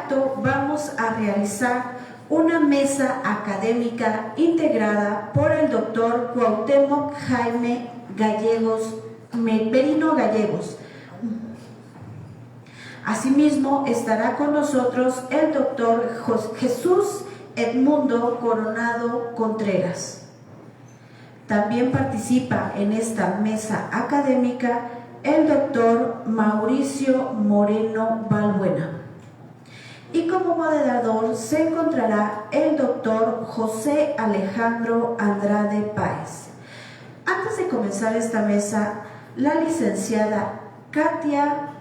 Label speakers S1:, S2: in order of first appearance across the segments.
S1: acto vamos a realizar una mesa académica integrada por el doctor Cuauhtémoc Jaime Merino Gallegos. Asimismo, estará con nosotros el doctor Jesús Edmundo Coronado Contreras. También participa en esta mesa académica el doctor Mauricio Moreno Balbuena. Y como moderador se encontrará el doctor José Alejandro Andrade Páez. Antes de comenzar esta mesa, la licenciada Katia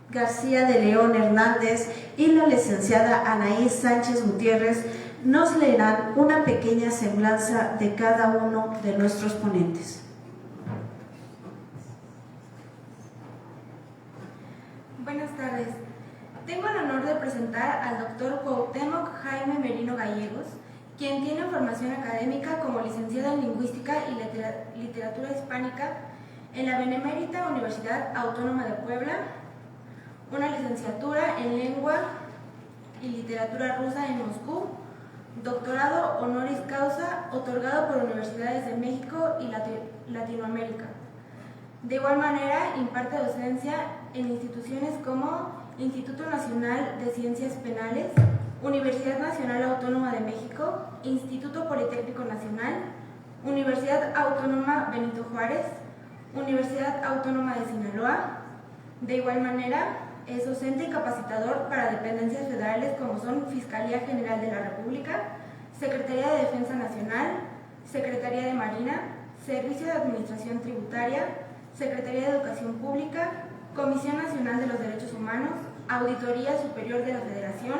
S1: García de León Hernández y la licenciada Anaís Sánchez Gutiérrez nos leerán una pequeña semblanza de cada uno de nuestros ponentes.
S2: Buenas tardes. Tengo el honor de presentar al doctor Cuauhtémoc Jaime Merino Gallegos, quien tiene formación académica como licenciado en Lingüística y Literatura Hispánica en la Benemérita Universidad Autónoma de Puebla, una licenciatura en Lengua y Literatura Rusa en Moscú, doctorado honoris causa otorgado por Universidades de México y Latinoamérica. De igual manera, imparte docencia en instituciones como Instituto Nacional de Ciencias Penales, Universidad Nacional Autónoma de México, Instituto Politécnico Nacional, Universidad Autónoma Benito Juárez, Universidad Autónoma de Sinaloa. De igual manera, es docente y capacitador para dependencias federales como son Fiscalía General de la República, Secretaría de Defensa Nacional, Secretaría de Marina, Servicio de Administración Tributaria, Secretaría de Educación Pública, Comisión Nacional de los Derechos Humanos, Auditoría Superior de la Federación,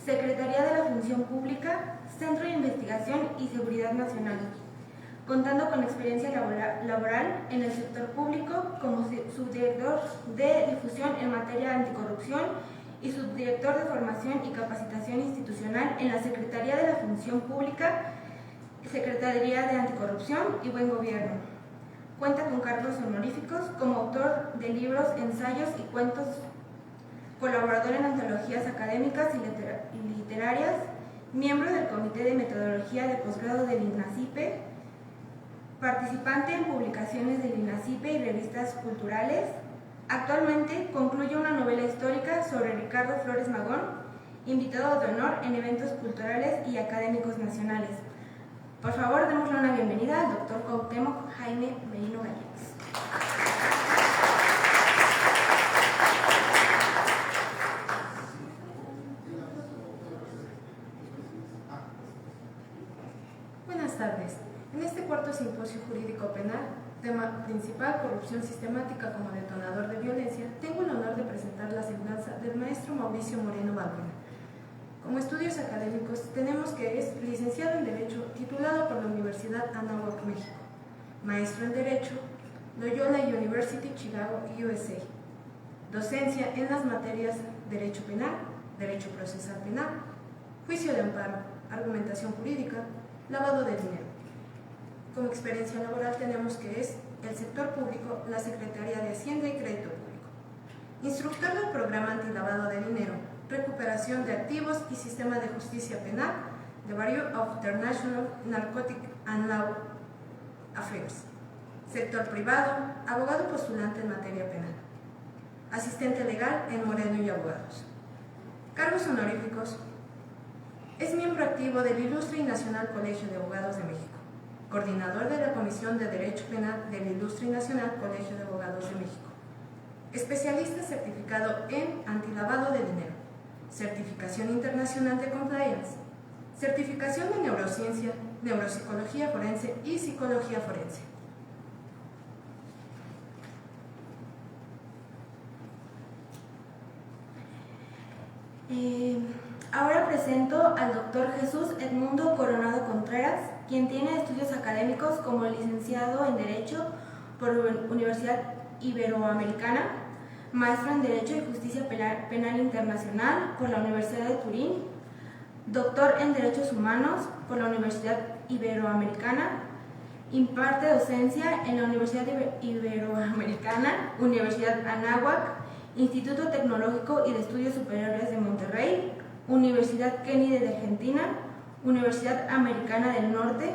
S2: Secretaría de la Función Pública, Centro de Investigación y Seguridad Nacional, contando con experiencia laboral en el sector público como subdirector de difusión en materia anticorrupción y subdirector de formación y capacitación institucional en la Secretaría de la Función Pública, Secretaría de Anticorrupción y Buen Gobierno. Cuenta con cargos honoríficos como autor de libros, ensayos y cuentos, colaborador en antologías académicas y literarias, miembro del Comité de Metodología de Posgrado del INACIPE, participante en publicaciones del INACIPE y revistas culturales. Actualmente concluye una novela histórica sobre Ricardo Flores Magón, invitado de honor en eventos culturales y académicos nacionales. Por favor, démosle una bienvenida al doctor Cuauhtémoc Jaime Merino Gallegos.
S3: Buenas tardes. En este cuarto simposio jurídico penal, tema principal, corrupción sistemática como detonador de violencia, tengo el honor de presentar la semblanza del maestro Mauricio Moreno Balbuena. Como estudios académicos, tenemos que es licenciado en Derecho, titulado por la Universidad Anáhuac, México, maestro en Derecho, Loyola University, Chicago, USA, docencia en las materias Derecho Penal, Derecho Procesal Penal, Juicio de Amparo, Argumentación Jurídica, Lavado de Dinero. Como experiencia laboral tenemos que es el sector público, la Secretaría de Hacienda y Crédito Público, instructor del programa antilavado de dinero, recuperación de activos y sistema de justicia penal, The Bureau of International Narcotic and Law Affairs, sector privado, abogado postulante en materia penal, asistente legal en Moreno y Abogados. Cargos honoríficos: es miembro activo del Ilustre y Nacional Colegio de Abogados de México, coordinador de la Comisión de Derecho Penal del Ilustre y Nacional Colegio de Abogados de México, especialista certificado en antilavado de dinero, certificación internacional de compliance, certificación de neurociencia, neuropsicología forense y psicología forense.
S2: Ahora presento al doctor Jesús Edmundo Coronado Contreras, quien tiene estudios académicos como licenciado en Derecho por Universidad Iberoamericana, maestro en Derecho y Justicia Penal Internacional por la Universidad de Turín, doctor en Derechos Humanos por la Universidad Iberoamericana, imparte docencia en la Universidad Iberoamericana, Universidad Anáhuac, Instituto Tecnológico y de Estudios Superiores de Monterrey, Universidad Kennedy de Argentina, Universidad Americana del Norte.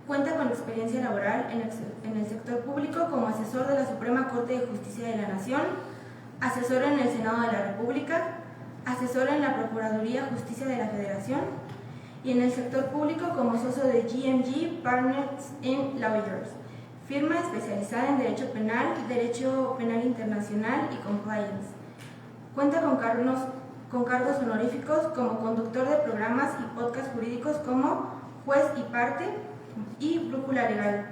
S2: Cuenta con experiencia laboral en el sector público como asesor de la Suprema Corte de Justicia de la Nación, asesor en el Senado de la República, asesor en la Procuraduría de Justicia de la Federación y en el sector público como socio de GMG Partners and Lawyers, firma especializada en Derecho Penal Internacional y Compliance. Cuenta con cargos honoríficos como conductor de programas y podcasts jurídicos como Juez y Parte y Brújula Legal.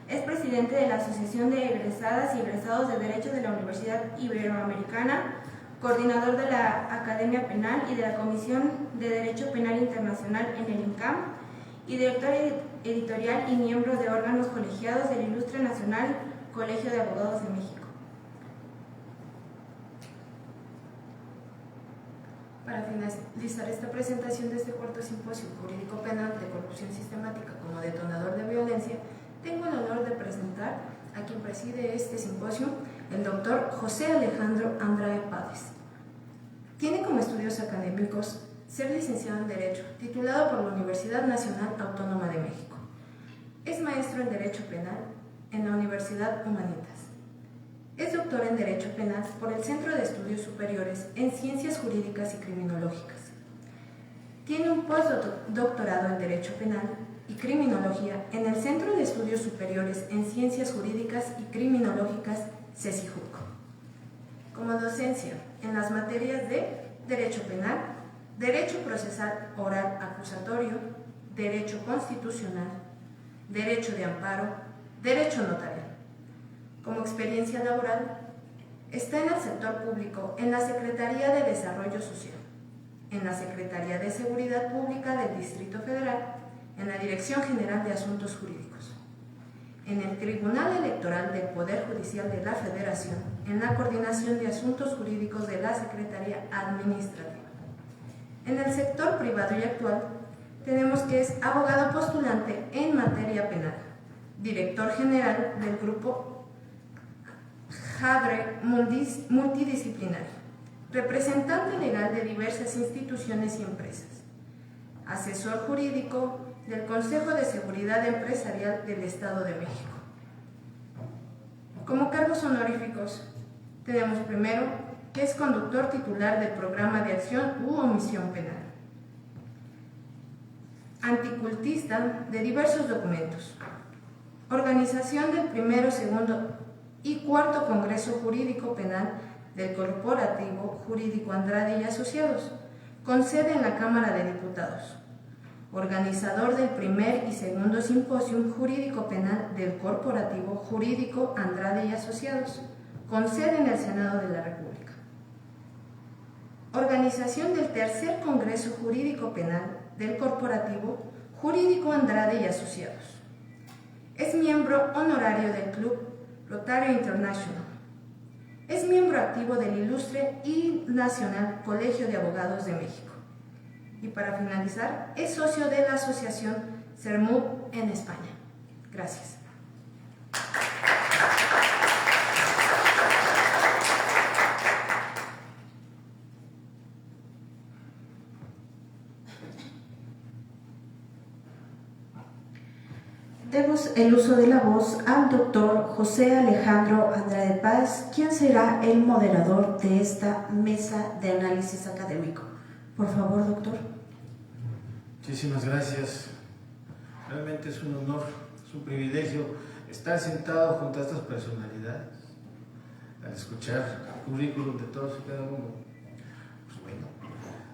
S2: Es presidente de la Asociación de Egresadas y Egresados de Derecho de la Universidad Iberoamericana, coordinador de la Academia Penal y de la Comisión de Derecho Penal Internacional en el INCAM, y director editorial y miembro de órganos colegiados del Ilustre Nacional Colegio de Abogados de México.
S3: Para finalizar esta presentación de este cuarto simposio jurídico penal de corrupción sistemática como detonador de violencia, tengo el honor de presentar a quien preside este simposio, el doctor José Alejandro Andrade Páez. Tiene como estudios académicos ser licenciado en Derecho, titulado por la Universidad Nacional Autónoma de México. Es maestro en Derecho Penal en la Universidad Humanitas. Es doctor en Derecho Penal por el Centro de Estudios Superiores en Ciencias Jurídicas y Criminológicas. Tiene un postdoctorado en Derecho Penal y Criminología en el Centro de Estudios Superiores en Ciencias Jurídicas y Criminológicas, CECIJUC. Como docencia en las materias de Derecho Penal, Derecho Procesal Oral Acusatorio, Derecho Constitucional, Derecho de Amparo, Derecho Notarial. Como experiencia laboral, está en el sector público en la Secretaría de Desarrollo Social, en la Secretaría de Seguridad Pública del Distrito Federal, en la Dirección General de Asuntos Jurídicos, en el Tribunal Electoral del Poder Judicial de la Federación, en la Coordinación de Asuntos Jurídicos de la Secretaría Administrativa. En el sector privado y actual, tenemos que es abogado postulante en materia penal, director general del Grupo Jadre Multidisciplinario, representante legal de diversas instituciones y empresas, asesor jurídico del Consejo de Seguridad Empresarial del Estado de México. Como cargos honoríficos, tenemos primero que es conductor titular del Programa de Acción u Omisión Penal, anticultista de diversos documentos, organización del primero, segundo y cuarto Congreso Jurídico Penal del Corporativo Jurídico Andrade y Asociados, con sede en la Cámara de Diputados, organizador del primer y segundo Simposium Jurídico Penal del Corporativo Jurídico Andrade y Asociados, con sede en el Senado de la República, organización del tercer Congreso Jurídico Penal del Corporativo Jurídico Andrade y Asociados. Es miembro honorario del Club Rotary International. Es miembro activo del Ilustre y Nacional Colegio de Abogados de México. Y para finalizar, es socio de la Asociación CERMUD en España. Gracias.
S1: Demos el uso de la voz al doctor José Alejandro Andrade Páez, quien será el moderador de esta mesa de análisis académico. Por favor, doctor.
S4: Muchísimas gracias. Realmente es un honor, es un privilegio estar sentado junto a estas personalidades, al escuchar el currículum de todos y cada uno. Pues bueno,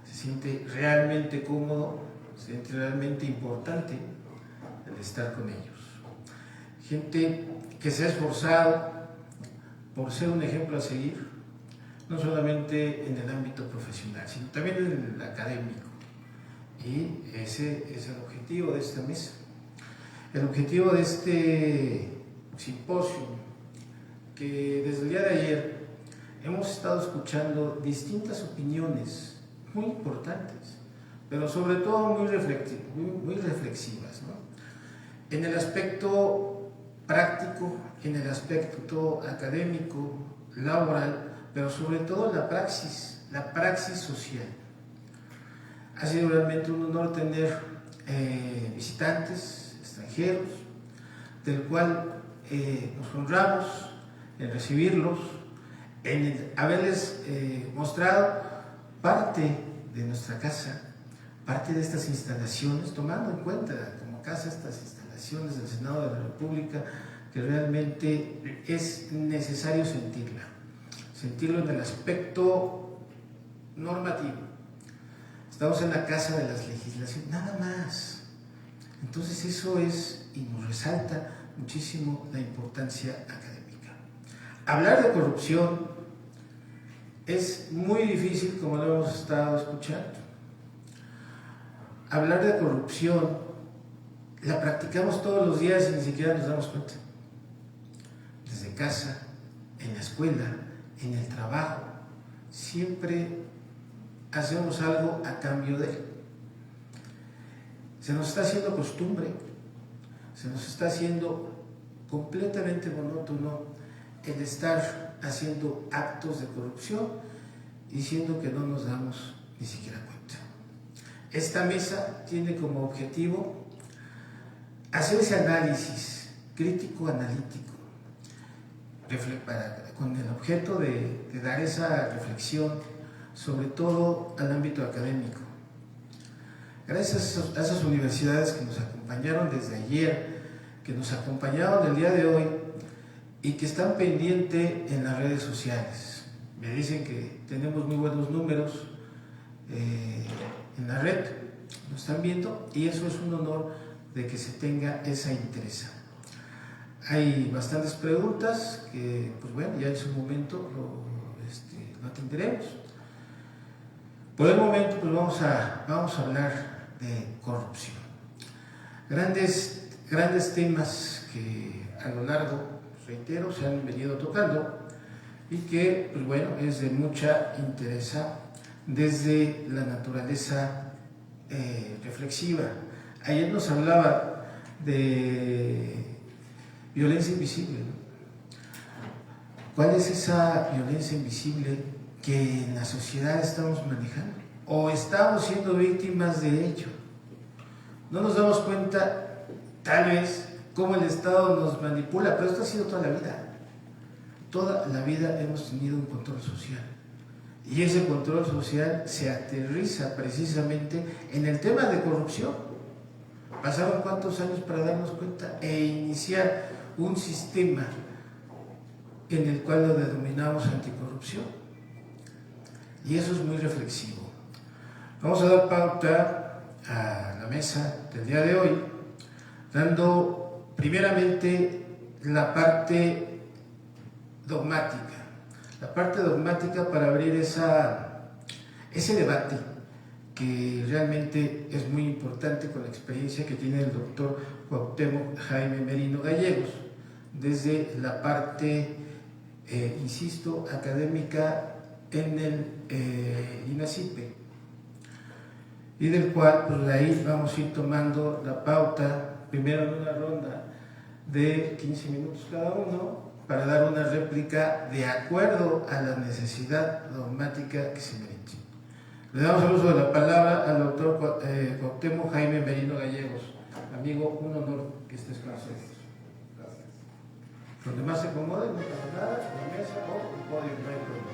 S4: se siente realmente cómodo, se siente realmente importante el estar con ellos. Gente que se ha esforzado por ser un ejemplo a seguir, no solamente en el ámbito profesional, sino también en el académico. Y ese es el objetivo de esta mesa. El objetivo de este simposio, que desde el día de ayer hemos estado escuchando distintas opiniones muy importantes, pero sobre todo muy reflexivas, ¿no? En el aspecto práctico, en el aspecto académico, laboral, pero sobre todo la praxis social. Ha sido realmente un honor tener visitantes extranjeros, del cual nos honramos en recibirlos, en haberles mostrado parte de nuestra casa, parte de estas instalaciones, tomando en cuenta como casa estas instalaciones del Senado de la República, que realmente es necesario sentirlo en el aspecto normativo. Estamos en la casa de las legislaciones, nada más. Entonces eso es, y nos resalta muchísimo la importancia académica. Hablar de corrupción es muy difícil, como lo hemos estado escuchando. Hablar de corrupción la practicamos todos los días y ni siquiera nos damos cuenta. Desde casa, en la escuela, en el trabajo, siempre hacemos algo a cambio de él. Se nos está haciendo costumbre, se nos está haciendo completamente monótono el estar haciendo actos de corrupción, diciendo que no nos damos ni siquiera cuenta. Esta mesa tiene como objetivo hacer ese análisis crítico-analítico, con el objeto de dar esa reflexión, sobre todo al ámbito académico. Gracias a esas universidades que nos acompañaron desde ayer, que nos acompañaron el día de hoy y que están pendientes en las redes sociales. Me dicen que tenemos muy buenos números en la red, nos están viendo y eso es un honor de que se tenga esa interés. Hay bastantes preguntas que, pues bueno, ya en su momento lo atenderemos. Por el momento, pues vamos a hablar de corrupción. Grandes temas que a lo largo, reitero, se han venido tocando y que, pues bueno, es de mucha interés desde la naturaleza reflexiva. Ayer nos hablaba de violencia invisible, ¿no? ¿Cuál es esa violencia invisible que en la sociedad estamos manejando? ¿O estamos siendo víctimas de ello? No nos damos cuenta, tal vez, cómo el Estado nos manipula, pero esto ha sido toda la vida. Toda la vida hemos tenido un control social. Y ese control social se aterriza precisamente en el tema de corrupción. Pasaron cuántos años para darnos cuenta e iniciar un sistema en el cual lo denominamos anticorrupción. Y eso es muy reflexivo. Vamos a dar pauta a la mesa del día de hoy, dando primeramente la parte dogmática. La parte dogmática para abrir ese debate que realmente es muy importante con la experiencia que tiene el doctor Cuauhtémoc Jaime Merino Gallegos, desde la parte, insisto, académica en el INACYPE, y del cual pues ahí vamos a ir tomando la pauta, primero en una ronda de 15 minutos cada uno, para dar una réplica de acuerdo a la necesidad dogmática que se merece. Le damos el uso de la palabra al doctor Cuauhtémoc Jaime Merino Gallegos. Amigo, un honor que estés con nosotros. Gracias. Donde más se acomode, no pasa nada, en la mesa o en el podio, no hay problema.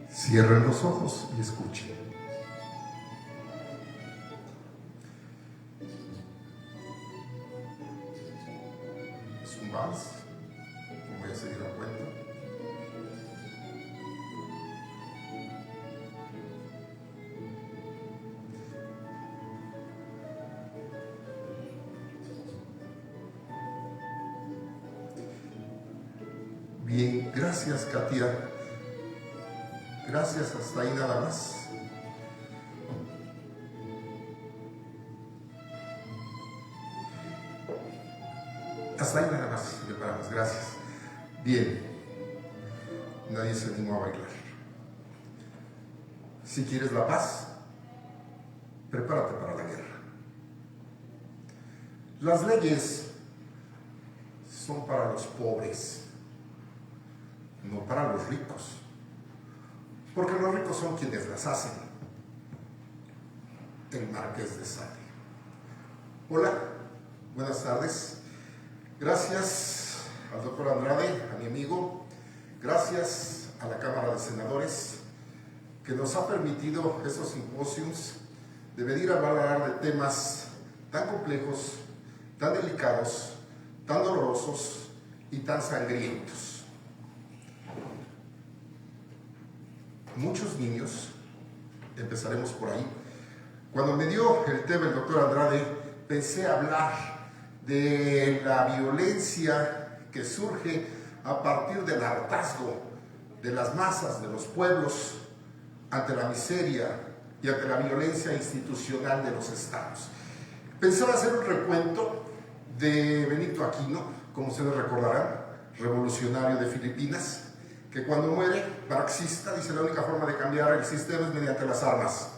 S5: Cierren los ojos y escuchen. Es un vals. Voy a seguir la cuenta. Bien, gracias, Katia. Gracias, hasta ahí nada más. Hasta ahí nada más, preparamos, gracias. Bien, nadie se animó a bailar. Si quieres la paz, prepárate para la guerra. Las leyes son para los pobres, no para los ricos. Porque los ricos son quienes las hacen. El Marqués de Sade. Hola, buenas tardes. Gracias al doctor Andrade, a mi amigo. Gracias a la Cámara de Senadores que nos ha permitido estos simposios de venir a hablar de temas tan complejos, tan delicados, tan dolorosos y tan sangrientos. Muchos niños, empezaremos por ahí. Cuando me dio el tema el doctor Andrade, pensé hablar de la violencia que surge a partir del hartazgo de las masas, de los pueblos, ante la miseria y ante la violencia institucional de los estados. Pensaba hacer un recuento de Benito Aquino, como ustedes recordarán, revolucionario de Filipinas, que cuando muere, marxista, dice la única forma de cambiar el sistema es mediante las armas.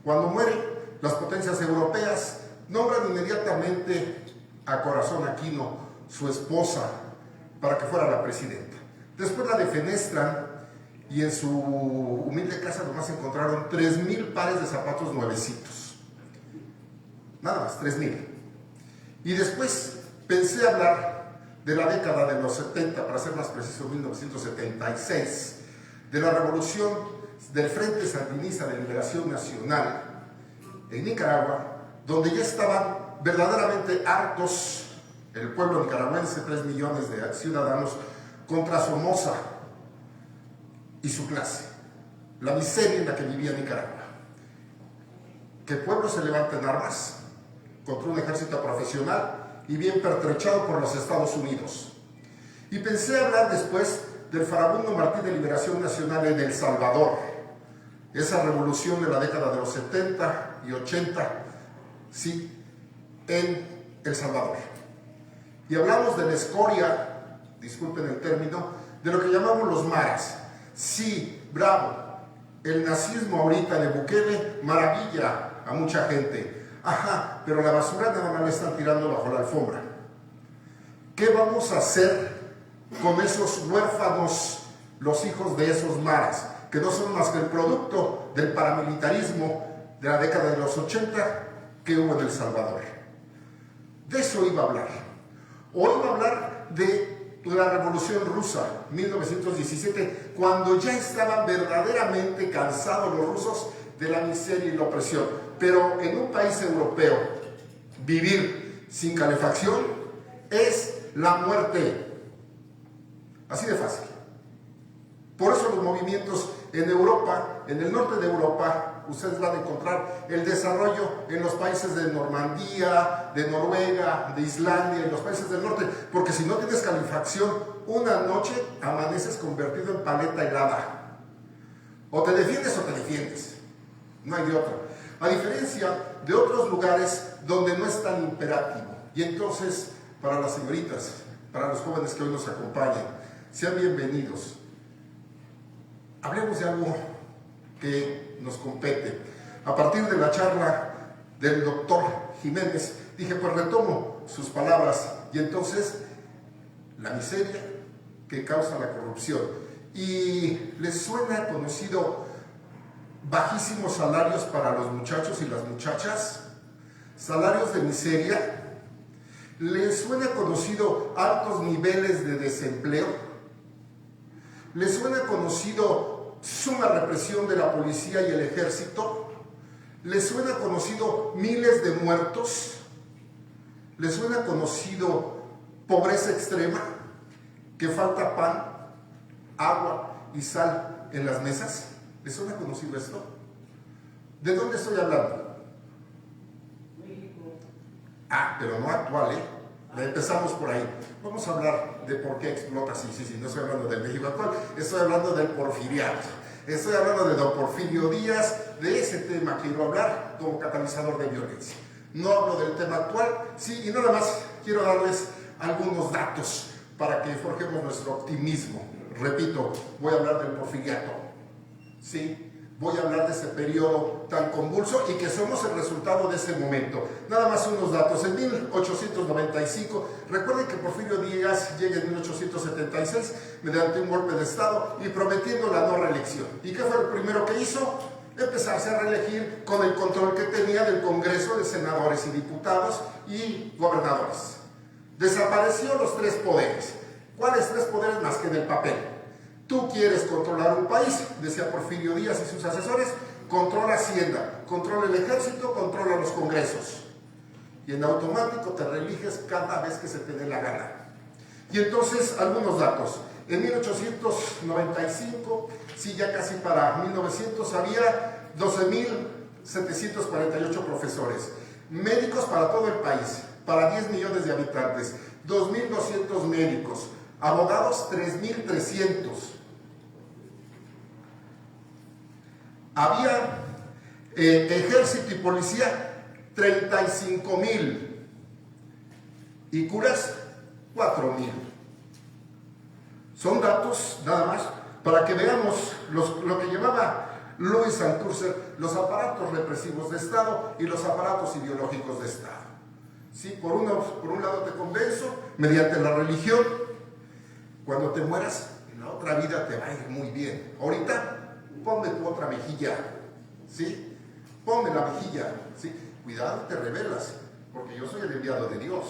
S5: Cuando muere, las potencias europeas nombran inmediatamente a Corazón Aquino, su esposa, para que fuera la presidenta. Después la defenestran y en su humilde casa nomás encontraron 3,000 pares de zapatos nuevecitos. Nada más, 3,000. Y después pensé hablar de la década de los 70, para ser más preciso, 1976, de la revolución del Frente Sandinista de Liberación Nacional en Nicaragua, donde ya estaban verdaderamente hartos el pueblo nicaragüense, 3 millones de ciudadanos, contra Somoza y su clase, la miseria en la que vivía Nicaragua. Que el pueblo se levanta en armas contra un ejército profesional y bien pertrechado por los Estados Unidos. Y pensé hablar después del farabundo Martín de Liberación Nacional en El Salvador, esa revolución de la década de los 70 y 80, sí, en El Salvador. Y hablamos de la escoria, disculpen el término, de lo que llamamos los maras. Sí, bravo, el nazismo ahorita de Bukele maravilla a mucha gente. Ajá, pero la basura nada más la están tirando bajo la alfombra. ¿Qué vamos a hacer con esos huérfanos, los hijos de esos maras, que no son más que el producto del paramilitarismo de la década de los 80 que hubo en El Salvador? De eso iba a hablar. Hoy iba a hablar de la Revolución Rusa, 1917, cuando ya estaban verdaderamente cansados los rusos de la miseria y la opresión. Pero en un país europeo, vivir sin calefacción es la muerte. Así de fácil. Por eso los movimientos en Europa, en el norte de Europa, ustedes van a encontrar el desarrollo en los países de Normandía, de Noruega, de Islandia, en los países del norte, porque si no tienes calefacción, una noche amaneces convertido en paleta helada. O te defiendes o te defiendes. No hay de otra. A diferencia de otros lugares donde no es tan imperativo. Y entonces, para las señoritas, para los jóvenes que hoy nos acompañan, sean bienvenidos. Hablemos de algo que nos compete. A partir de la charla del doctor Jiménez, dije, pues retomo sus palabras. Y entonces, la miseria que causa la corrupción. Y les suena conocido bajísimos salarios para los muchachos y las muchachas, salarios de miseria. ¿Les suena conocido altos niveles de desempleo? ¿Les suena conocido suma represión de la policía y el ejército? ¿Les suena conocido miles de muertos? ¿Les suena conocido pobreza extrema? ¿Que falta pan, agua y sal en las mesas? ¿Les suena conocido esto? ¿De dónde estoy hablando? México. Ah, pero no actual, ¿eh? Empezamos por ahí. Vamos a hablar de por qué explota. Sí, no estoy hablando del México actual, estoy hablando del porfiriato. Estoy hablando de don Porfirio Díaz, de ese tema quiero hablar como catalizador de violencia. No hablo del tema actual, sí, y nada más quiero darles algunos datos para que forjemos nuestro optimismo. Repito, voy a hablar del porfiriato, sí. Voy a hablar de ese periodo tan convulso y que somos el resultado de ese momento. Nada más unos datos. En 1895, recuerden que Porfirio Díaz llega en 1876 mediante un golpe de Estado y prometiendo la no reelección. ¿Y qué fue lo primero que hizo? Empezarse a reelegir con el control que tenía del Congreso de senadores y diputados y gobernadores. Desapareció los tres poderes. ¿Cuáles tres poderes más que del papel? Tú quieres controlar un país, decía Porfirio Díaz y sus asesores, controla Hacienda, controla el ejército, controla los congresos. Y en automático te reeliges cada vez que se te dé la gana. Y entonces, algunos datos. En 1895, sí, ya casi para 1900, había 12.748 profesores. Médicos para todo el país, para 10 millones de habitantes. 2.200 médicos. Abogados, 3.300. Había ejército y policía, 35.000. Y curas, 4.000. Son datos nada más para que veamos lo que llevaba Louis Althusser, los aparatos represivos de Estado y los aparatos ideológicos de Estado. Sí, por un lado te convenzo, mediante la religión, cuando te mueras, en la otra vida te va a ir muy bien. Ahorita, ponme tu otra mejilla, ¿sí? Ponme la mejilla, ¿sí? Cuidado, te rebelas, porque yo soy el enviado de Dios.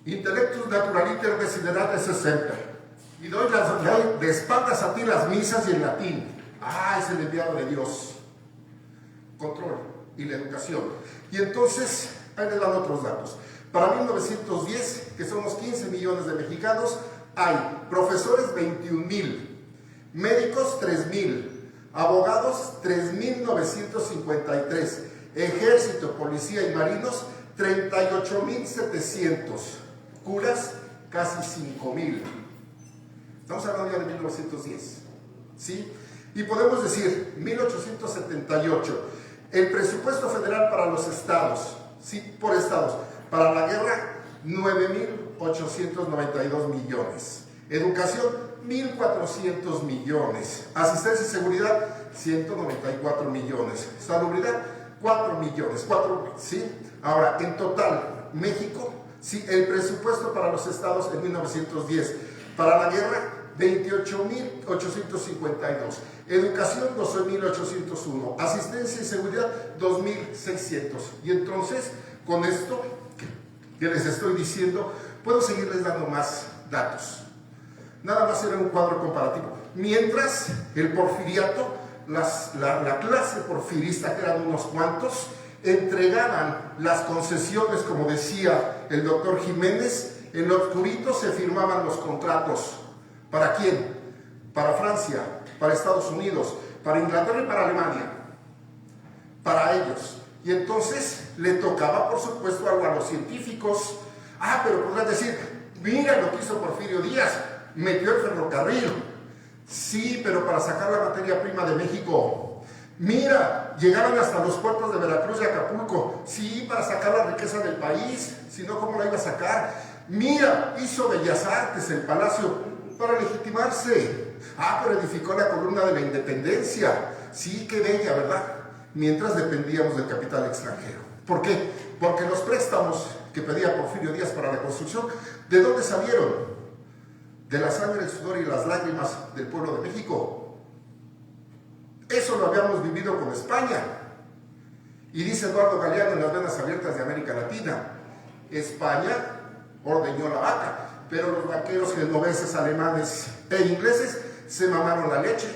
S5: Intellectus naturaliter desiderata esse semper. Y doy de espaldas a ti las misas y en latín. Ah, es el enviado de Dios. Control y la educación. Y entonces, ahí les dan otros datos. Para 1910, que somos 15 millones de mexicanos, hay profesores 21.000, médicos 3.000, abogados 3.953, ejército, policía y marinos 38.700, curas casi 5.000. Estamos hablando ya de 1910, ¿sí? Y podemos decir, 1878, el presupuesto federal para los estados, sí, por estados, para la guerra, 9.892 millones. Educación, 1.400 millones. Asistencia y seguridad, 194 millones. Salubridad, 4 millones. ¿Sí? Ahora, en total, México, sí, el presupuesto para los estados en 1910, para la guerra, 28.852. Educación, 12.801. Asistencia y seguridad, 2.600. Y entonces, con esto que les estoy diciendo, puedo seguirles dando más datos. Nada más era un cuadro comparativo. Mientras el porfiriato, la clase porfirista, que eran unos cuantos, entregaban las concesiones, como decía el doctor Jiménez, en lo oscurito se firmaban los contratos. ¿Para quién? Para Francia, para Estados Unidos, para Inglaterra y para Alemania. Para ellos. Y entonces le tocaba, por supuesto, algo a los científicos. Ah, pero podrás decir, mira lo que hizo Porfirio Díaz, metió el ferrocarril. Sí, pero para sacar la materia prima de México. Mira, llegaron hasta los puertos de Veracruz y Acapulco. Sí, para sacar la riqueza del país. Si no, ¿cómo la iba a sacar? Mira, hizo Bellas Artes, el palacio, para legitimarse. Ah, pero edificó la columna de la Independencia. Sí, qué bella, ¿verdad? Mientras dependíamos del capital extranjero. ¿Por qué? Porque los préstamos que pedía Porfirio Díaz para la construcción, ¿de dónde salieron? De la sangre, el sudor y las lágrimas del pueblo de México. Eso lo habíamos vivido con España. Y dice Eduardo Galeano en Las Venas Abiertas de América Latina, España ordeñó la vaca, pero los vaqueros genoveses, alemanes e ingleses se mamaron la leche.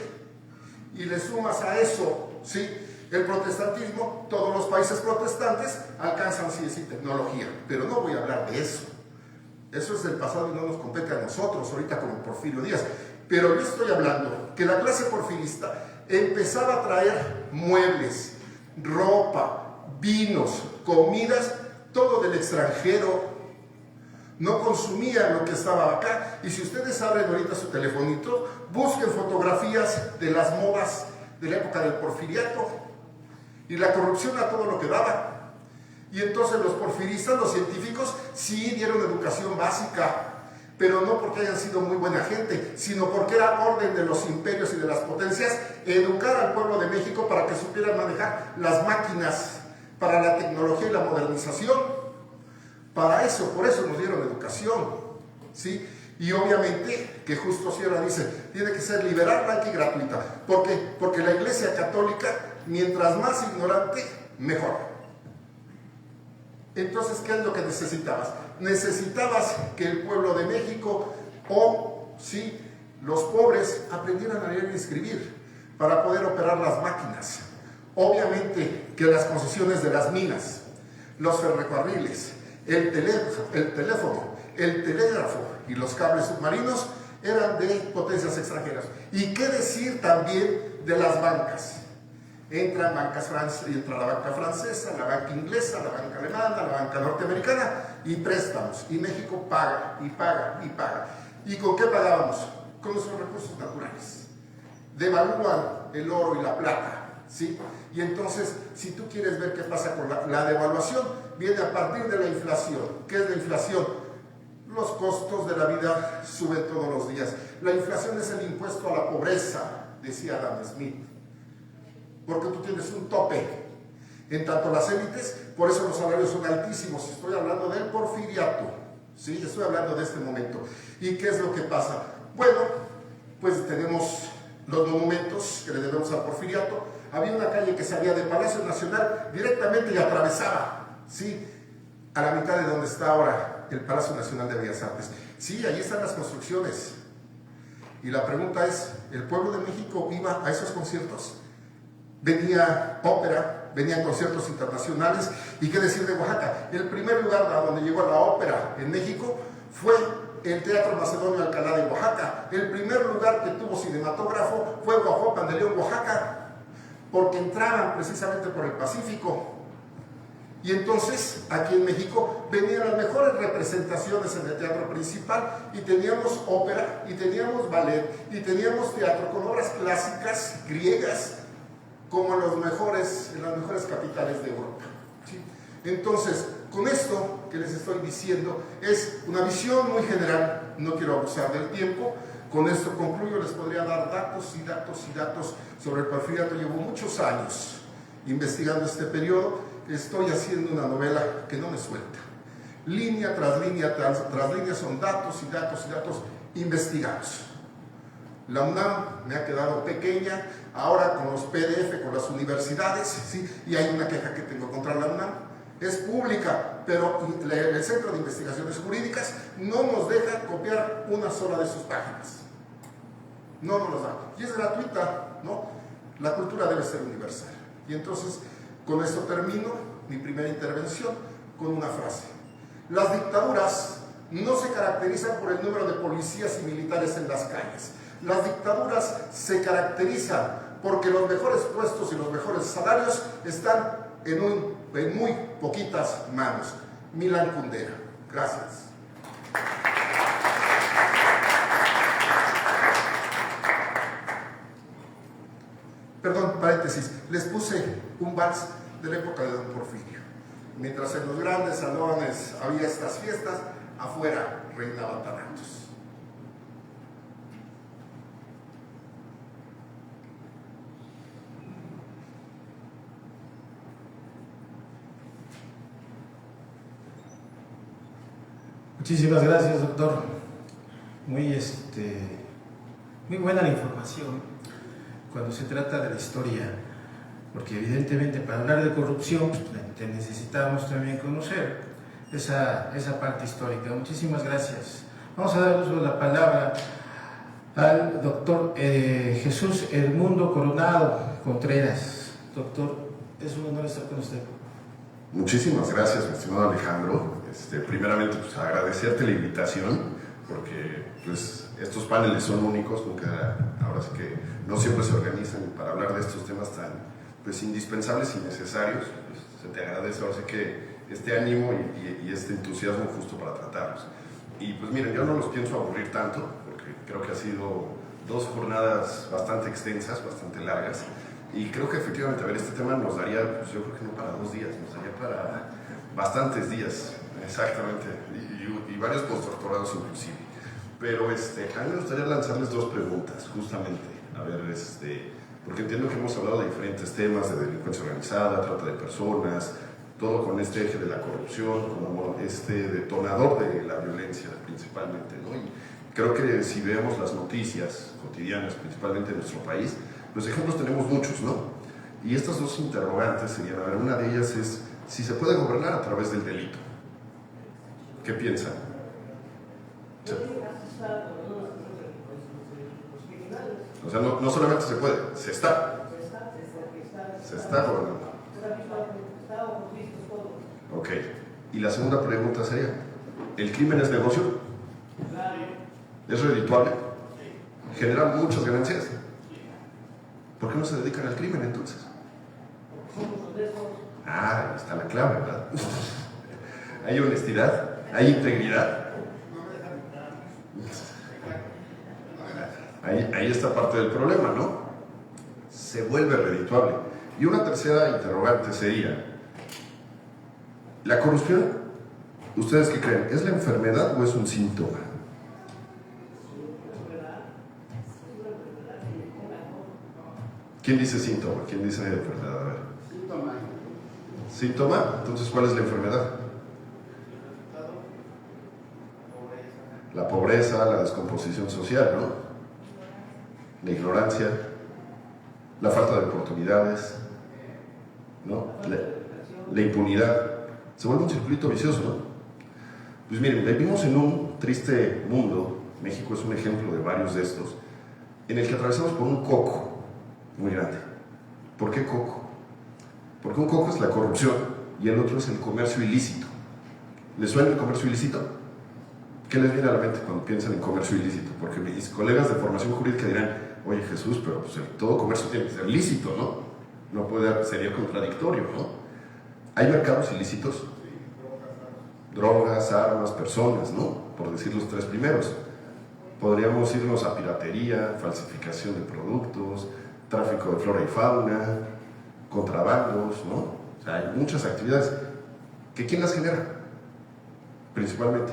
S5: y le sumas a eso, ¿sí?, el protestantismo, todos los países protestantes alcanzan ciencia y tecnología, pero no voy a hablar de eso. Eso es del pasado y no nos compete a nosotros, ahorita como Porfirio Díaz. Pero yo estoy hablando que la clase porfirista empezaba a traer muebles, ropa, vinos, comidas, todo del extranjero. No consumían lo que estaba acá. Y si ustedes abren ahorita su telefonito, busquen fotografías de las modas de la época del porfiriato y la corrupción a todo lo que daba. Y entonces los porfiristas, los científicos, sí dieron educación básica, pero no porque hayan sido muy buena gente, sino porque era orden de los imperios y de las potencias educar al pueblo de México para que supieran manejar las máquinas, para la tecnología y la modernización. Para eso, por eso nos dieron educación, ¿sí? Y obviamente que Justo Sierra dice, tiene que ser liberal, laica y gratuita. ¿Por qué? Porque la Iglesia Católica, mientras más ignorante, mejor. Entonces, ¿qué es lo que necesitabas? Necesitabas que el pueblo de México, sí, los pobres, aprendieran a leer y escribir para poder operar las máquinas. Obviamente que las concesiones de las minas, los ferrocarriles, el teléfono, el telégrafo y los cables submarinos eran de potencias extranjeras. ¿Y qué decir también de las bancas? Entra la banca francesa, la banca inglesa, la banca alemana, la banca norteamericana y préstamos. Y México paga y paga y paga. ¿Y con qué pagábamos? Con nuestros recursos naturales. Devalúan el oro y la plata, ¿sí? Y entonces, si tú quieres ver qué pasa con la devaluación, viene a partir de la inflación. ¿Qué es la inflación? Los costos de la vida suben todos los días. La inflación es el impuesto a la pobreza, decía Adam Smith. Porque tú tienes un tope. En tanto las élites, por eso los salarios son altísimos. Estoy hablando del porfiriato, ¿sí? Estoy hablando de este momento. ¿Y qué es lo que pasa? Bueno, pues tenemos los monumentos que le debemos al porfiriato. Había una calle que salía del Palacio Nacional directamente y atravesaba, ¿sí?, a la mitad de donde está ahora el Palacio Nacional de Bellas Artes. Sí, ahí están las construcciones. Y la pregunta es, ¿el pueblo de México iba a esos conciertos? Venía ópera, venían conciertos internacionales. ¿Y qué decir de Oaxaca? El primer lugar a donde llegó la ópera en México fue el Teatro Macedonio Alcalá de Oaxaca. El primer lugar que tuvo cinematógrafo fue Guajuapan de León, Oaxaca, porque entraban precisamente por el Pacífico. Y entonces, aquí en México, venían las mejores representaciones en el teatro principal, y teníamos ópera, y teníamos ballet, y teníamos teatro con obras clásicas griegas, como en las mejores capitales de Europa, ¿sí? Entonces, con esto que les estoy diciendo, es una visión muy general, no quiero abusar del tiempo. Con esto concluyo, les podría dar datos y datos y datos sobre el porfiriato. Llevo muchos años investigando este periodo. Estoy haciendo una novela que no me suelta. Línea tras línea tras línea son datos y datos y datos investigados. La UNAM me ha quedado pequeña, ahora con los PDF, con las universidades, ¿sí? Y hay una queja que tengo contra la UNAM. Es pública, pero el Centro de Investigaciones Jurídicas no nos deja copiar una sola de sus páginas. No nos lo da. Y es gratuita, ¿no? La cultura debe ser universal. Y entonces, con esto termino mi primera intervención con una frase. Las dictaduras no se caracterizan por el número de policías y militares en las calles. Las dictaduras se caracterizan porque los mejores puestos y los mejores salarios están en muy poquitas manos. Milán Kundera. Gracias. Perdón, paréntesis. Les puse un vals de la época de Don Porfirio. Mientras en los grandes salones había estas fiestas, afuera reinaban tanatos.
S4: Muchísimas gracias, doctor. Muy buena la información cuando se trata de la historia, porque evidentemente para hablar de corrupción necesitamos también conocer esa parte histórica. Muchísimas gracias. Vamos a dar uso de la palabra al doctor Jesús Edmundo Coronado Contreras. Doctor, es un honor estar con usted.
S6: Muchísimas gracias, mi estimado Alejandro. Primeramente, pues, agradecerte la invitación, porque pues, estos paneles son únicos, nunca, ahora sí que no siempre se organizan para hablar de estos temas tan pues, indispensables y necesarios. Pues, se te agradece ahora sí que este ánimo y este entusiasmo justo para tratarlos. Y pues miren, yo no los pienso aburrir tanto, porque creo que ha sido 2 jornadas bastante extensas, bastante largas, y creo que efectivamente, a ver, este tema nos daría, pues yo creo que no para 2 días, nos daría para bastantes días, exactamente, y varios postdoctorados inclusive. Pero a mí me gustaría lanzarles 2 preguntas, justamente, a ver, porque entiendo que hemos hablado de diferentes temas, de delincuencia organizada, trata de personas, todo con este eje de la corrupción, como este detonador de la violencia principalmente, ¿no? Y creo que si vemos las noticias cotidianas, principalmente en nuestro país, los ejemplos tenemos muchos, ¿no? Y estas 2 interrogantes serían, a ver, una de ellas es si se puede gobernar a través del delito. ¿Qué piensan? O sea, no solamente se puede, se está gobernando. Ok, y la segunda pregunta sería, ¿el crimen es negocio? ¿Es redituable? ¿Genera muchas ganancias? ¿Por qué no se dedican al crimen entonces? Ah, ahí está la clave, ¿verdad? ¿Hay honestidad? ¿Hay integridad? Ahí está parte del problema, ¿no? Se vuelve redituable. Y una tercera interrogante sería, ¿la corrupción, ustedes qué creen? ¿Es la enfermedad o es un síntoma? ¿Quién dice síntoma? ¿Quién dice enfermedad? A ver. ¿Síntoma? Entonces, ¿cuál es la enfermedad? La pobreza, la descomposición social, ¿no? La ignorancia, la falta de oportunidades, ¿no? La impunidad. Se vuelve un circuito vicioso, ¿no? Pues miren, vivimos en un triste mundo, México es un ejemplo de varios de estos, en el que atravesamos por un coco muy grande. ¿Por qué coco? Porque un coco es la corrupción y el otro es el comercio ilícito. ¿Les suena el comercio ilícito? ¿Qué les viene a la mente cuando piensan en comercio ilícito? Porque mis colegas de formación jurídica dirán, oye Jesús, pero pues todo comercio tiene que ser lícito, ¿no? No puede, sería contradictorio, ¿no? Hay mercados ilícitos, drogas, armas, personas, ¿no? Por decir los 3 primeros. Podríamos irnos a piratería, falsificación de productos, tráfico de flora y fauna, contrabandos, ¿no? O sea, hay muchas actividades. ¿Que quién las genera? Principalmente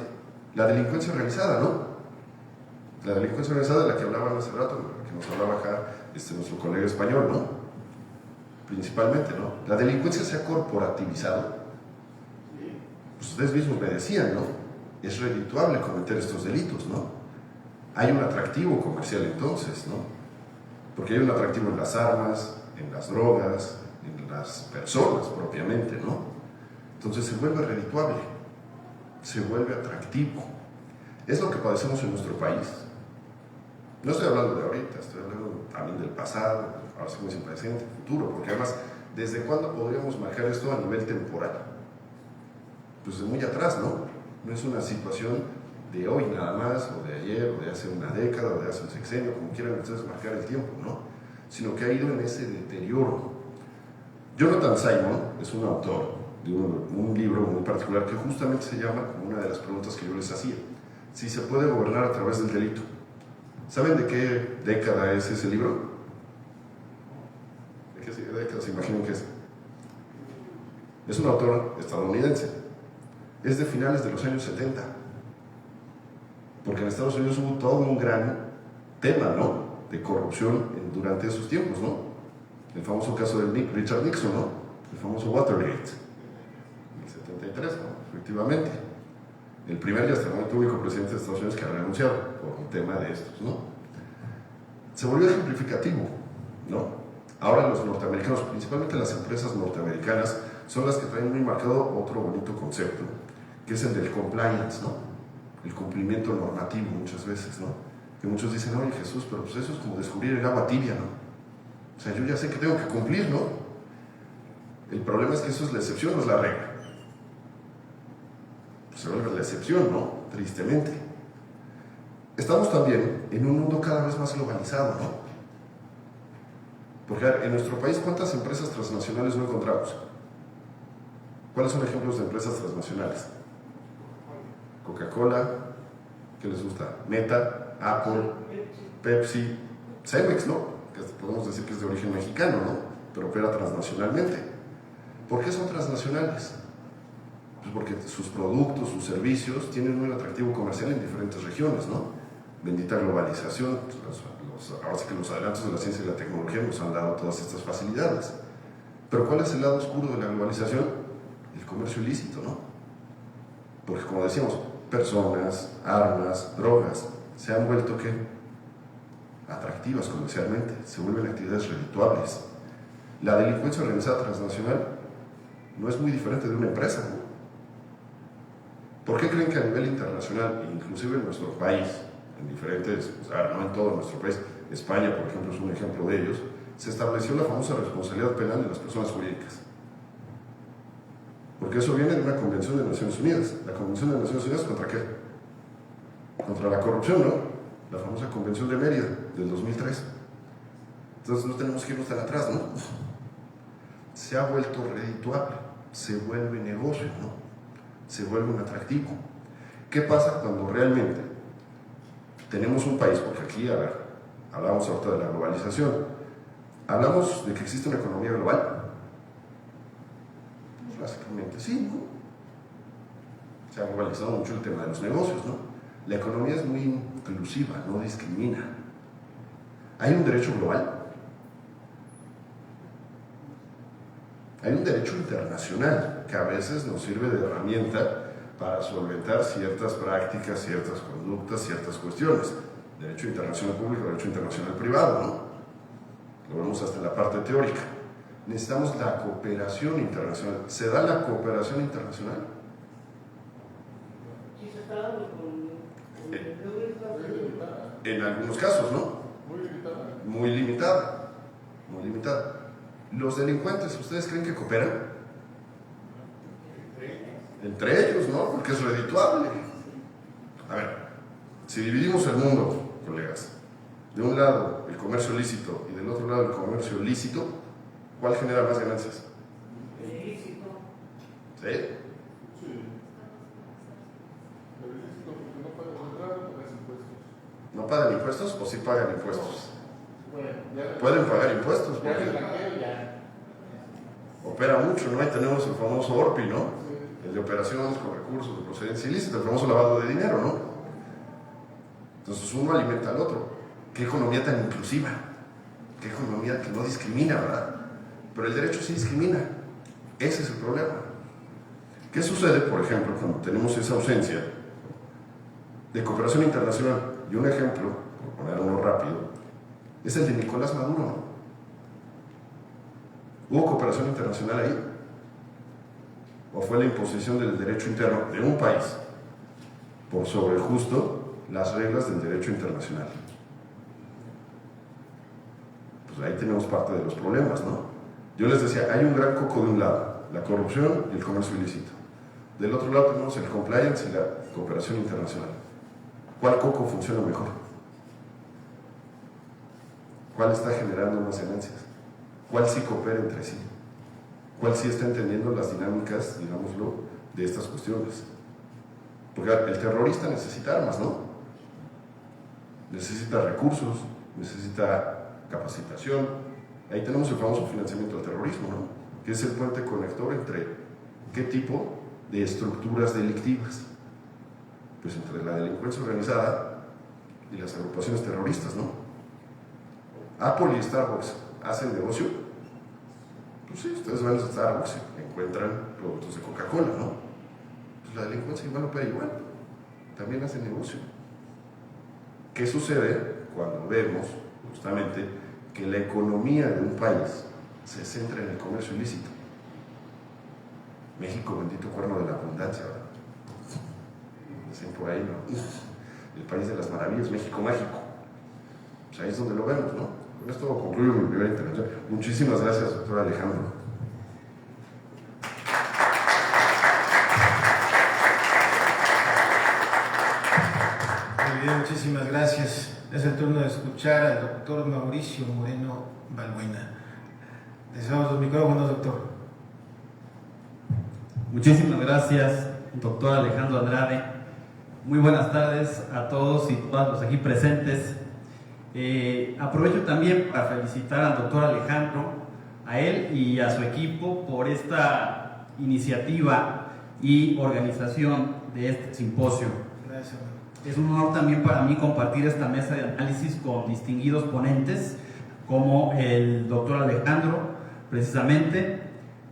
S6: la delincuencia organizada, ¿no? La delincuencia organizada de la que hablaban hace rato, que nos hablaba acá nuestro colega español, ¿no? Principalmente, ¿no? La delincuencia se ha corporativizado. Pues ustedes mismos me decían, ¿no? Es redituable cometer estos delitos, ¿no? Hay un atractivo comercial entonces, ¿no? Porque hay un atractivo en las armas, en las drogas, en las personas propiamente, ¿no? Entonces se vuelve redituable, se vuelve atractivo. Es lo que padecemos en nuestro país. No estoy hablando de ahorita, estoy hablando también del pasado, ahora sí el presente, el futuro, porque además, ¿desde cuándo podríamos marcar esto a nivel temporal? Pues de muy atrás, ¿no? No es una situación de hoy nada más, o de ayer, o de hace una década, o de hace un sexenio, como quieran ustedes marcar el tiempo, ¿no? Sino que ha ido en ese deterioro. Jonathan Simon es un autor de un libro muy particular que justamente se llama, como una de las preguntas que yo les hacía, si se puede gobernar a través del delito. ¿Saben de qué década es ese libro? ¿De qué década se imaginan que es? Es un autor estadounidense. Es de finales de los años 70. Porque en Estados Unidos hubo todo un gran tema, ¿no? De corrupción durante esos tiempos, ¿no? El famoso caso de Richard Nixon, ¿no? El famoso Watergate. En el 73, ¿no? Efectivamente. El primer y hasta el momento único presidente de Estados Unidos que ha renunciado por un tema de estos, ¿no? Se volvió ejemplificativo, ¿no? Ahora los norteamericanos, principalmente las empresas norteamericanas, son las que traen muy marcado otro bonito concepto, que es el del compliance, ¿no? El cumplimiento normativo muchas veces, ¿no? Que muchos dicen, oye Jesús, pero pues eso es como descubrir el agua tibia, ¿no? O sea, yo ya sé que tengo que cumplir, ¿no? El problema es que eso es la excepción, no es la regla. Pues se vuelve la excepción, ¿no? Tristemente. Estamos también en un mundo cada vez más globalizado, ¿no? Porque en nuestro país, ¿cuántas empresas transnacionales no encontramos? ¿Cuáles son ejemplos de empresas transnacionales? Coca-Cola, ¿qué les gusta? Meta, Apple, Pepsi, Cemex, ¿no? Que podemos decir que es de origen mexicano, ¿no? Pero opera transnacionalmente. ¿Por qué son transnacionales? Pues porque sus productos, sus servicios tienen un atractivo comercial en diferentes regiones, ¿no? Bendita globalización, ahora sí que los adelantos de la ciencia y la tecnología nos han dado todas estas facilidades. Pero ¿cuál es el lado oscuro de la globalización? El comercio ilícito, ¿no? Porque como decíamos, personas, armas, drogas, se han vuelto, ¿qué? Atractivas comercialmente, se vuelven actividades redituables. La delincuencia organizada transnacional no es muy diferente de una empresa, ¿no? ¿Por qué creen que a nivel internacional, inclusive en nuestro país, en diferentes, o sea, no en todo nuestro país, España, por ejemplo, es un ejemplo de ellos, se estableció la famosa responsabilidad penal de las personas jurídicas? Porque eso viene de una convención de Naciones Unidas. ¿La convención de Naciones Unidas contra qué? Contra la corrupción, ¿no? La famosa convención de Mérida, del 2003. Entonces no tenemos que irnos tan atrás, ¿no? Se ha vuelto redituable, se vuelve negocio, ¿no? Se vuelve un atractivo. ¿Qué pasa cuando realmente tenemos un país? Porque aquí, a ver, hablamos ahorita de la globalización. Hablamos de que existe una economía global. Pues básicamente sí, ¿no? Se ha globalizado mucho el tema de los negocios, ¿no? La economía es muy inclusiva, no discrimina. ¿Hay un derecho global? Hay un derecho internacional que a veces nos sirve de herramienta para solventar ciertas prácticas, ciertas conductas, ciertas cuestiones. Derecho internacional público, derecho internacional privado, ¿no? Lo vemos hasta en la parte teórica. Necesitamos la cooperación internacional. ¿Se da la cooperación internacional?
S7: Sí, se está dando
S6: En algunos casos, ¿no?
S7: muy limitada.
S6: Muy limitada. Muy limitada. ¿Los delincuentes, ustedes creen que cooperan? Entre ellos, ¿no? Porque es redituable. A ver, si dividimos el mundo, colegas, de un lado el comercio lícito y del otro lado el comercio lícito, ¿cuál genera más ganancias?
S7: El ilícito.
S6: ¿Sí?
S7: Sí. El ilícito porque no pagas entrada, no pagas impuestos.
S6: ¿No pagan impuestos o sí pagan impuestos?
S7: Bueno, ya.
S6: Pueden pagar impuestos
S7: Ya el
S6: porque
S7: blanqueo ya.
S6: opera mucho, ¿no? Ahí tenemos el famoso ORPI, ¿no?
S7: Sí.
S6: El de operaciones con recursos de procedencia ilícita, el famoso lavado de dinero, ¿no? Entonces uno alimenta al otro. Qué economía tan inclusiva, qué economía que no discrimina, ¿verdad? Pero el derecho sí discrimina. Ese es el problema. ¿Qué sucede, por ejemplo, cuando tenemos esa ausencia de cooperación internacional? Y un ejemplo, por poner uno rápido, es el de Nicolás Maduro, ¿no? ¿Hubo cooperación internacional ahí? ¿O fue la imposición del derecho interno de un país por sobre justo las reglas del derecho internacional? Pues ahí tenemos parte de los problemas, ¿no? Yo les decía, hay un gran coco de un lado, la corrupción y el comercio ilícito. Del otro lado tenemos el compliance y la cooperación internacional. ¿Cuál coco funciona mejor? ¿Cuál está generando más ganancias? ¿Cuál sí coopera entre sí? ¿Cuál sí está entendiendo las dinámicas, digámoslo, de estas cuestiones? Porque el terrorista necesita armas, ¿no? Necesita recursos, necesita capacitación. Ahí tenemos el famoso financiamiento del terrorismo, ¿no? Que es el puente conector entre qué tipo de estructuras delictivas. Pues entre la delincuencia organizada y las agrupaciones terroristas, ¿no? Apple y Starbucks hacen negocio. Pues sí, ustedes van a Starbucks y encuentran productos de Coca-Cola, ¿no? Pues la delincuencia igual opera igual, también hace negocio. ¿Qué sucede cuando vemos justamente que la economía de un país se centra en el comercio ilícito? México, bendito cuerno de la abundancia, ¿verdad? Dicen por ahí, ¿no? El país de las maravillas, México mágico. Pues ahí es donde lo vemos, ¿no? Con esto concluyo mi primera intervención. Muchísimas gracias, doctor Alejandro.
S4: Muy bien, muchísimas gracias. Es el turno de escuchar al doctor Mauricio Moreno Balbuena. Deseamos los micrófonos, doctor.
S8: Muchísimas gracias, doctor Alejandro Andrade. Muy buenas tardes a todos y todas los aquí presentes. Aprovecho también para felicitar al doctor Alejandro, a él y a su equipo por esta iniciativa y organización de este simposio.
S4: Gracias, hermano.
S8: Es un honor también para mí compartir esta mesa de análisis con distinguidos ponentes como el doctor Alejandro, precisamente,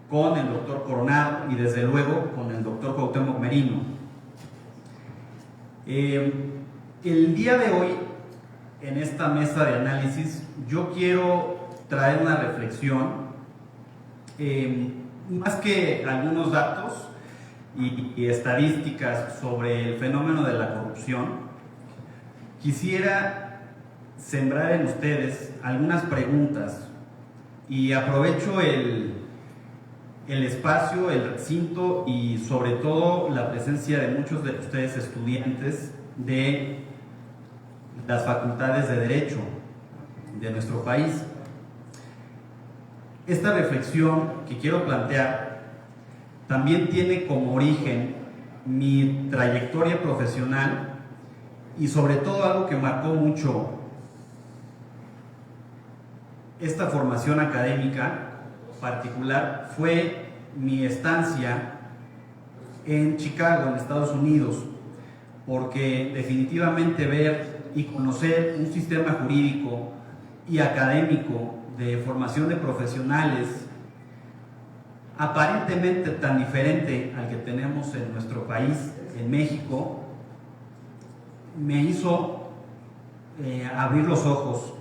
S8: con el doctor Coronado y desde luego con el doctor Cuauhtémoc Merino. El día de hoy, en esta mesa de análisis, yo quiero traer una reflexión, más que algunos datos y estadísticas sobre el fenómeno de la corrupción. Quisiera sembrar en ustedes algunas preguntas y aprovecho el espacio, el recinto y sobre todo la presencia de muchos de ustedes estudiantes de las facultades de Derecho de nuestro país. Esta reflexión que quiero plantear también tiene como origen mi trayectoria profesional y sobre todo algo que marcó mucho esta formación académica particular fue mi estancia en Chicago, en Estados Unidos, porque definitivamente ver y conocer un sistema jurídico y académico de formación de profesionales aparentemente tan diferente al que tenemos en nuestro país, en México, me hizo abrir los ojos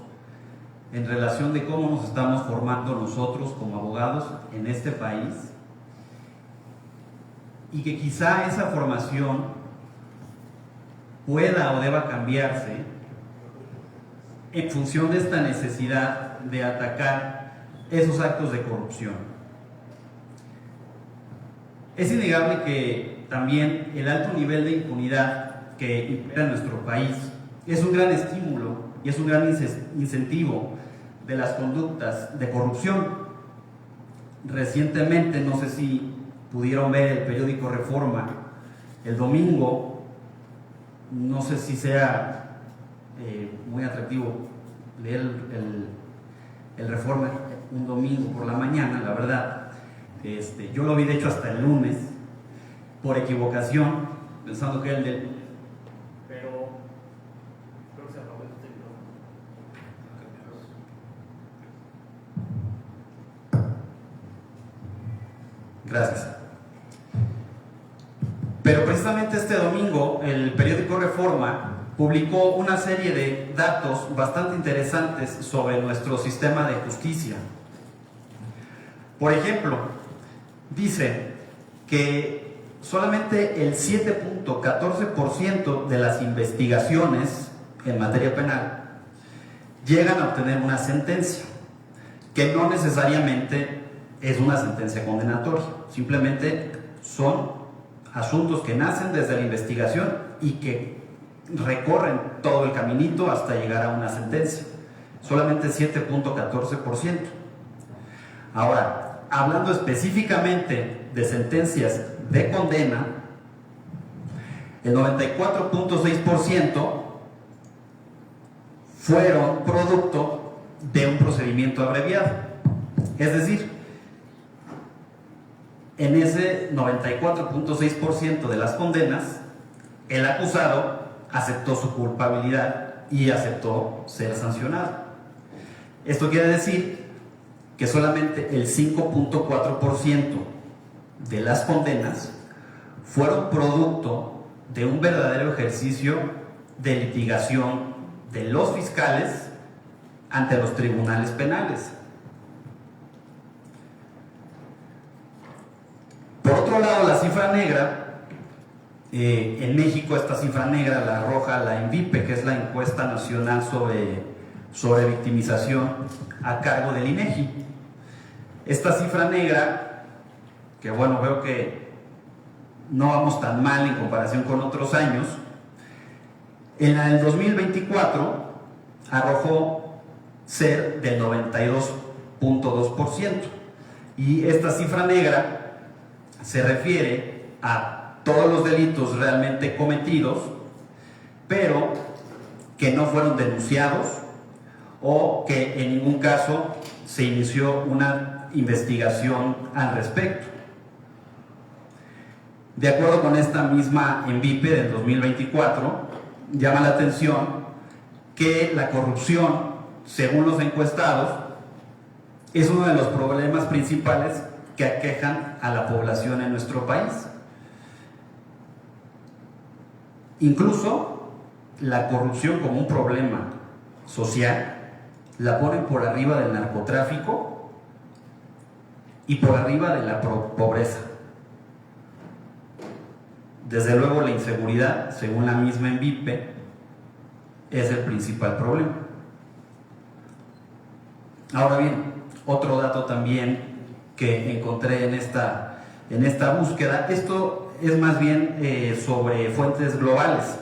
S8: en relación de cómo nos estamos formando nosotros como abogados en este país y que quizá esa formación pueda o deba cambiarse en función de esta necesidad de atacar esos actos de corrupción. Es innegable que también el alto nivel de impunidad que impera en nuestro país es un gran estímulo y es un gran incentivo de las conductas de corrupción. Recientemente, no sé si pudieron ver el periódico Reforma el domingo, no sé si sea muy atractivo leer el Reforma un domingo por la mañana, la verdad. Yo lo vi de hecho hasta el lunes, por equivocación, pensando que era el del... Pero creo que se apagó este micrófono. Gracias. Pero precisamente este domingo el periódico Reforma publicó una serie de datos bastante interesantes sobre nuestro sistema de justicia. Por ejemplo, dice que solamente el 7.14% de las investigaciones en materia penal llegan a obtener una sentencia, que no necesariamente es una sentencia condenatoria, simplemente son asuntos que nacen desde la investigación y que recorren todo el caminito hasta llegar a una sentencia, solamente 7.14%. Ahora, hablando específicamente de sentencias de condena, el 94.6% fueron producto de un procedimiento abreviado. Es decir, en ese 94.6% de las condenas, el acusado aceptó su culpabilidad y aceptó ser sancionado. Esto quiere decir que solamente el 5.4% de las condenas fueron producto de un verdadero ejercicio de litigación de los fiscales ante los tribunales penales. Por otro lado, la cifra negra, en México esta cifra negra la arroja la ENVIPE, que es la encuesta nacional sobre victimización a cargo del INEGI. Esta cifra negra, que bueno, veo que no vamos tan mal en comparación con otros años, en la del 2024 arrojó ser del 92.2%, y esta cifra negra se refiere a todos los delitos realmente cometidos, pero que no fueron denunciados o que en ningún caso se inició una investigación al respecto. De acuerdo con esta misma ENVIPE del 2024, llama la atención que la corrupción, según los encuestados, es uno de los problemas principales que aquejan a la población en nuestro país. Incluso la corrupción como un problema social la ponen por arriba del narcotráfico y por arriba de la pobreza. Desde luego la inseguridad, según la misma ENVIPE, es el principal problema. Ahora bien, otro dato también que encontré en esta búsqueda, esto es más bien sobre fuentes globales.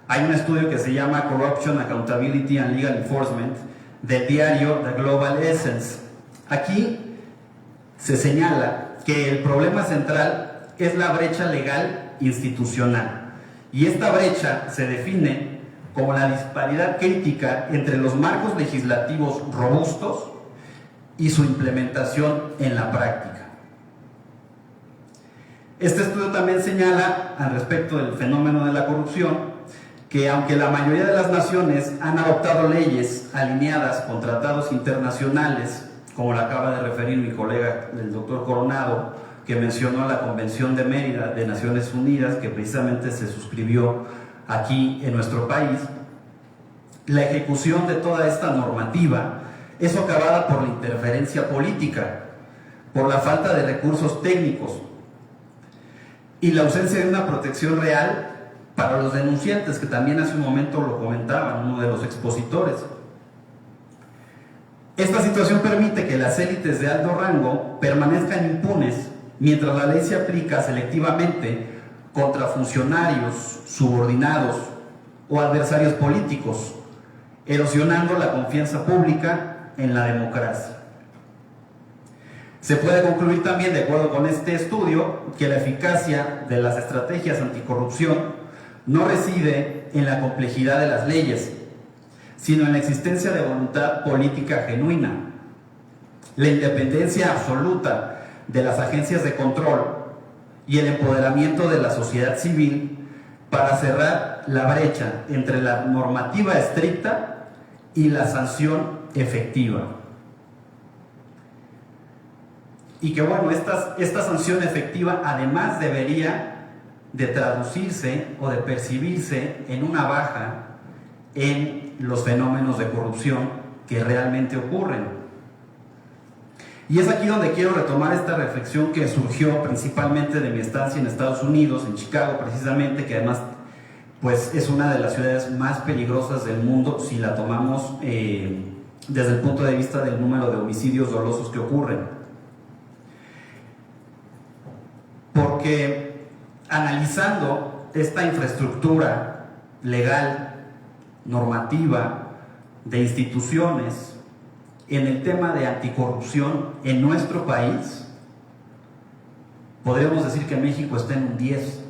S8: Hay un estudio que se llama Corruption, Accountability and Legal Enforcement del diario The Global Essence. Aquí se señala que el problema central es la brecha legal institucional, y esta brecha se define como la disparidad crítica entre los marcos legislativos robustos y su implementación en la práctica. Este estudio también señala al respecto del fenómeno de la corrupción que aunque la mayoría de las naciones han adoptado leyes alineadas con tratados internacionales, como la acaba de referir mi colega, el doctor Coronado, que mencionó la Convención de Mérida de Naciones Unidas, que precisamente se suscribió aquí en nuestro país, la ejecución de toda esta normativa es socavada por la interferencia política, por la falta de recursos técnicos y la ausencia de una protección real para los denunciantes, que también hace un momento lo comentaba uno de los expositores. Esta situación permite que las élites de alto rango permanezcan impunes mientras la ley se aplica selectivamente contra funcionarios, subordinados o adversarios políticos, erosionando la confianza pública en la democracia. Se puede concluir también, de acuerdo con este estudio, que la eficacia de las estrategias anticorrupción no reside en la complejidad de las leyes, sino en la existencia de voluntad política genuina, la independencia absoluta de las agencias de control y el empoderamiento de la sociedad civil para cerrar la brecha entre la normativa estricta y la sanción efectiva. Y que bueno, esta sanción efectiva además debería de traducirse o de percibirse en una baja en los fenómenos de corrupción que realmente ocurren. Y es aquí donde quiero retomar esta reflexión que surgió principalmente de mi estancia en Estados Unidos, en Chicago precisamente, que además pues, es una de las ciudades más peligrosas del mundo si la tomamos desde el punto de vista del número de homicidios dolosos que ocurren. Porque analizando esta infraestructura legal, normativa, de instituciones, en el tema de anticorrupción en nuestro país, podríamos decir que México está en un 10.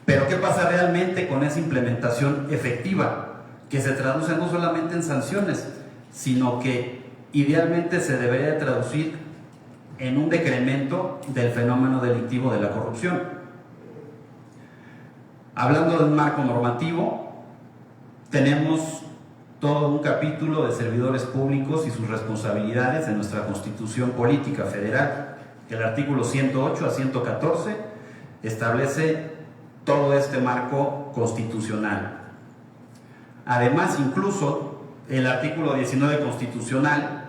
S8: Pero ¿qué pasa realmente con esa implementación efectiva? Que se traduce no solamente en sanciones, sino que idealmente se debería traducir en un decremento del fenómeno delictivo de la corrupción. Hablando del marco normativo, tenemos todo un capítulo de servidores públicos y sus responsabilidades en nuestra Constitución Política Federal. El artículo 108 a 114 establece todo este marco constitucional. Además, incluso el artículo 19 constitucional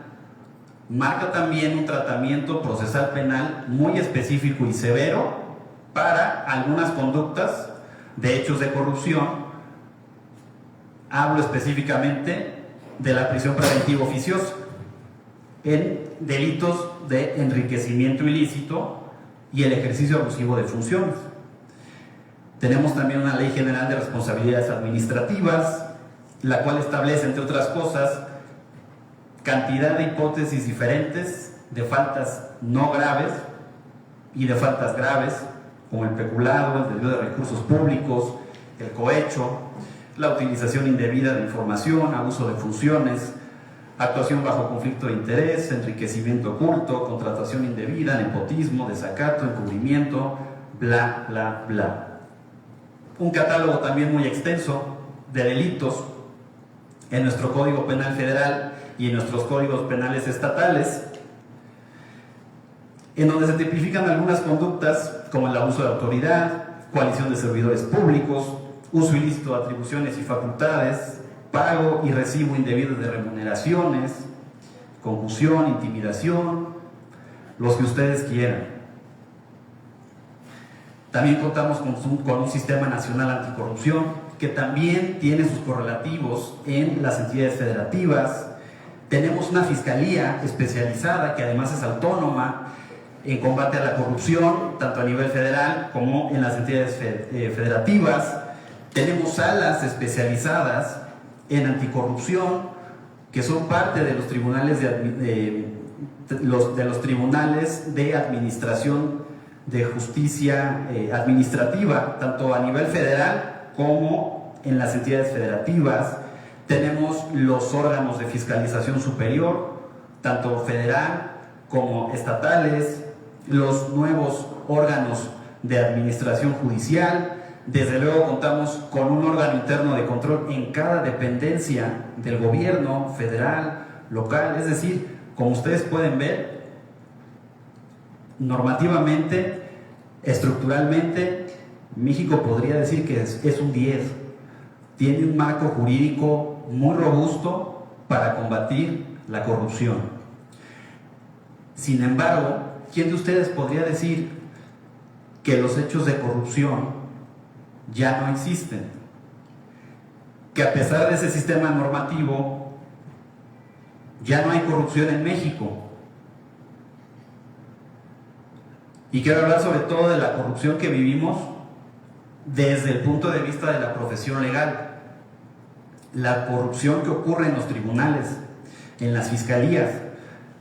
S8: marca también un tratamiento procesal penal muy específico y severo para algunas conductas de hechos de corrupción hablo específicamente de la prisión preventiva oficiosa en delitos de enriquecimiento ilícito y el ejercicio abusivo de funciones. Tenemos también una Ley General de Responsabilidades Administrativas, la cual establece, entre otras cosas, cantidad de hipótesis diferentes de faltas no graves y de faltas graves, como el peculado, el desvío de recursos públicos, el cohecho, la utilización indebida de información, abuso de funciones, actuación bajo conflicto de interés, enriquecimiento oculto, contratación indebida, nepotismo, desacato, encubrimiento, bla, bla, bla. Un catálogo también muy extenso de delitos en nuestro Código Penal Federal y en nuestros códigos penales estatales, en donde se tipifican algunas conductas como el abuso de autoridad, coalición de servidores públicos, uso ilícito de atribuciones y facultades, pago y recibo indebido de remuneraciones, concusión, intimidación, los que ustedes quieran. También contamos con un sistema nacional anticorrupción que también tiene sus correlativos en las entidades federativas. Tenemos una fiscalía especializada que además es autónoma en combate a la corrupción, tanto a nivel federal como en las entidades federativas. Tenemos salas especializadas en anticorrupción que son parte de los tribunales los tribunales de administración de justicia administrativa, tanto a nivel federal como en las entidades federativas. Tenemos los órganos de fiscalización superior, tanto federal como estatales, los nuevos órganos de administración judicial. Desde luego contamos con un órgano interno de control en cada dependencia del gobierno federal, local, es decir, como ustedes pueden ver, normativamente, estructuralmente, México podría decir que es un 10. Tiene un marco jurídico muy robusto para combatir la corrupción. Sin embargo, ¿quién de ustedes podría decir que los hechos de corrupción ya no existen? Que a pesar de ese sistema normativo, ya no hay corrupción en México. Y quiero hablar sobre todo de la corrupción que vivimos desde el punto de vista de la profesión legal. La corrupción que ocurre en los tribunales, en las fiscalías.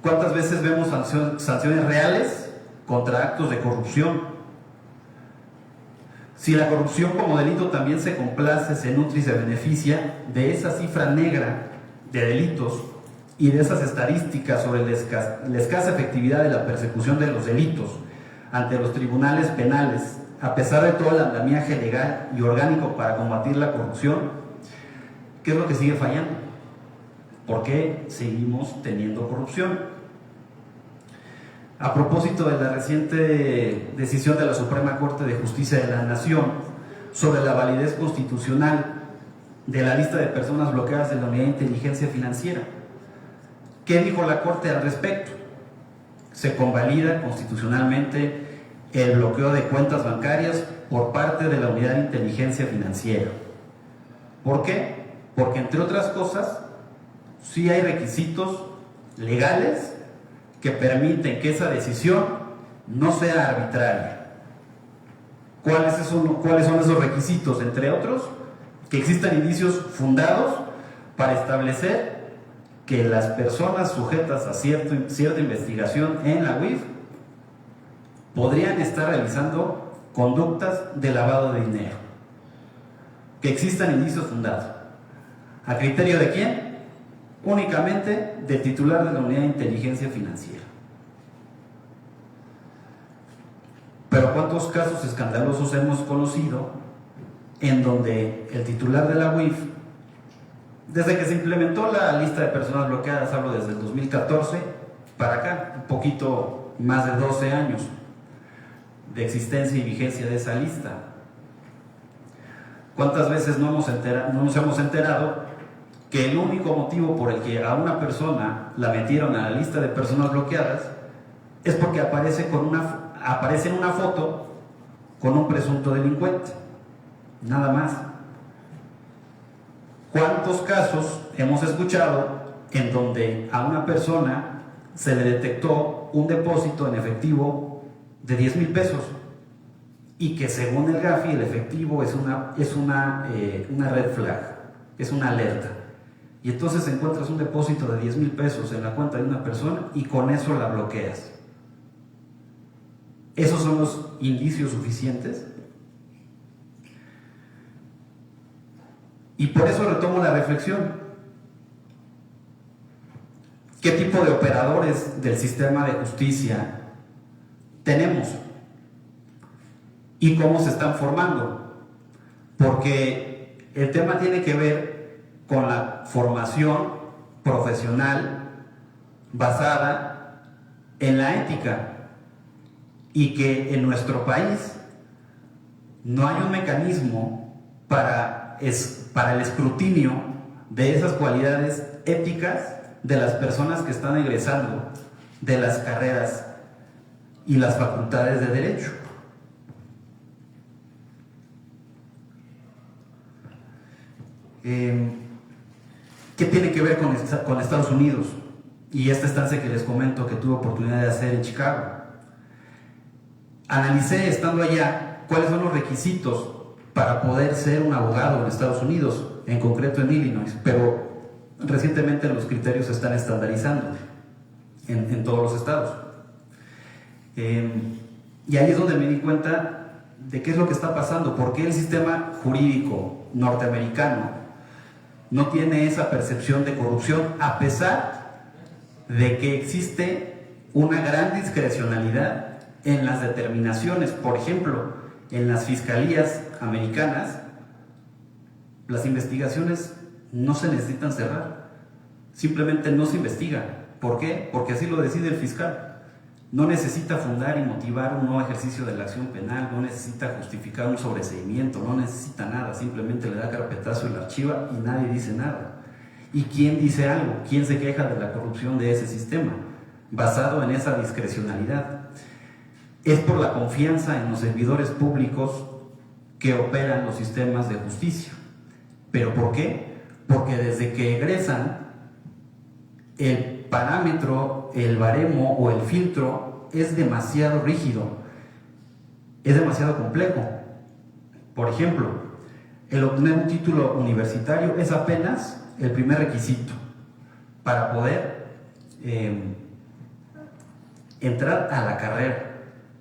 S8: ¿Cuántas veces vemos sanciones reales contra actos de corrupción? Si la corrupción como delito también se complace, se nutre y se beneficia de esa cifra negra de delitos y de esas estadísticas sobre la escasa efectividad de la persecución de los delitos ante los tribunales penales, a pesar de todo el andamiaje legal y orgánico para combatir la corrupción, ¿qué es lo que sigue fallando? ¿Por qué seguimos teniendo corrupción? A propósito de la reciente decisión de la Suprema Corte de Justicia de la Nación sobre la validez constitucional de la lista de personas bloqueadas de la Unidad de Inteligencia Financiera, ¿qué dijo la Corte al respecto? Se convalida constitucionalmente el bloqueo de cuentas bancarias por parte de la Unidad de Inteligencia Financiera. ¿Por qué? Porque, entre otras cosas, sí hay requisitos legales que permiten que esa decisión no sea arbitraria. ¿Cuáles son esos requisitos? Entre otros, que existan indicios fundados para establecer que las personas sujetas a cierta investigación en la UIF podrían estar realizando conductas de lavado de dinero. Que existan indicios fundados. ¿A criterio de quién? Únicamente del titular de la Unidad de Inteligencia Financiera. Pero ¿cuántos casos escandalosos hemos conocido en donde el titular de la UIF, desde que se implementó la lista de personas bloqueadas, hablo desde el 2014 para acá, un poquito más de 12 años de existencia y vigencia de esa lista? ¿Cuántas veces no nos hemos enterado que el único motivo por el que a una persona la metieron a la lista de personas bloqueadas es porque aparece en una foto con un presunto delincuente? Nada más. ¿Cuántos casos hemos escuchado en donde a una persona se le detectó un depósito en efectivo de 10,000 pesos y que según el GAFI el efectivo es una red flag, es una alerta? Y entonces encuentras un depósito de 10,000 pesos en la cuenta de una persona y con eso la bloqueas. ¿Esos son los indicios suficientes? Y por eso retomo la reflexión. ¿Qué tipo de operadores del sistema de justicia tenemos? ¿Y cómo se están formando? Porque el tema tiene que ver con la formación profesional basada en la ética, y que en nuestro país no hay un mecanismo para el escrutinio de esas cualidades éticas de las personas que están egresando de las carreras y las facultades de Derecho. ¿Qué tiene que ver con Estados Unidos? Y esta estancia que les comento que tuve oportunidad de hacer en Chicago. Analicé, estando allá, cuáles son los requisitos para poder ser un abogado en Estados Unidos, en concreto en Illinois, pero recientemente los criterios se están estandarizando en todos los estados. Y ahí es donde me di cuenta de qué es lo que está pasando, por qué el sistema jurídico norteamericano no tiene esa percepción de corrupción, a pesar de que existe una gran discrecionalidad en las determinaciones. Por ejemplo, en las fiscalías americanas, las investigaciones no se necesitan cerrar, simplemente no se investiga. ¿Por qué? Porque así lo decide el fiscal. No necesita fundar y motivar un nuevo ejercicio de la acción penal, no necesita justificar un sobreseimiento, no necesita nada, simplemente le da carpetazo y la archiva y nadie dice nada. ¿Y quién dice algo? ¿Quién se queja de la corrupción de ese sistema? Basado en esa discrecionalidad. Es por la confianza en los servidores públicos que operan los sistemas de justicia. ¿Pero por qué? Porque desde que egresan, el parámetro, el baremo o el filtro es demasiado rígido, es demasiado complejo. Por ejemplo, el obtener un título universitario es apenas el primer requisito para poder entrar a la carrera.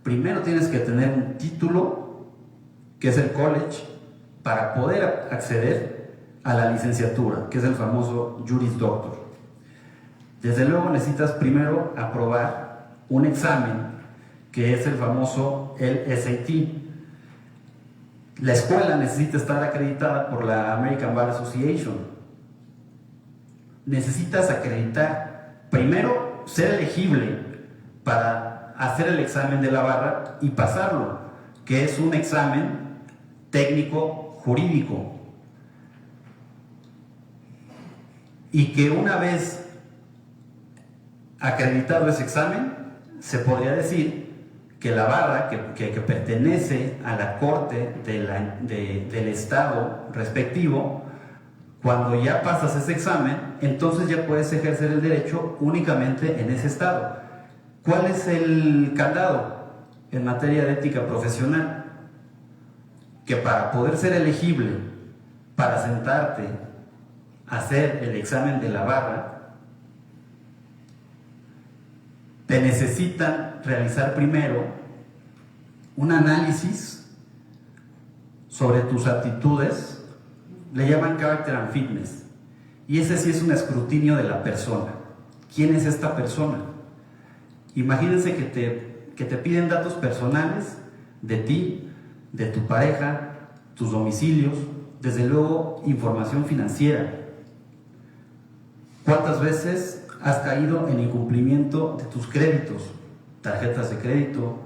S8: Primero tienes que tener un título, que es el college, para poder acceder a la licenciatura, que es el famoso Juris Doctor. Desde luego necesitas primero aprobar un examen, que es el famoso SAT. La escuela necesita estar acreditada por la American Bar Association. Necesitas acreditar, primero ser elegible para hacer el examen de la barra y pasarlo, que es un examen técnico jurídico. Y que una vez acreditado ese examen, se podría decir que la barra que pertenece a la corte del estado respectivo, cuando ya pasas ese examen, entonces ya puedes ejercer el derecho únicamente en ese estado. ¿Cuál es el candado en materia de ética profesional? Que para poder ser elegible para sentarte a hacer el examen de la barra, te necesitan realizar primero un análisis sobre tus aptitudes, le llaman character and fitness, y ese sí es un escrutinio de la persona. ¿Quién es esta persona? Imagínense que te piden datos personales de ti, de tu pareja, tus domicilios, desde luego información financiera. ¿Cuántas veces has caído en incumplimiento de tus créditos? Tarjetas de crédito,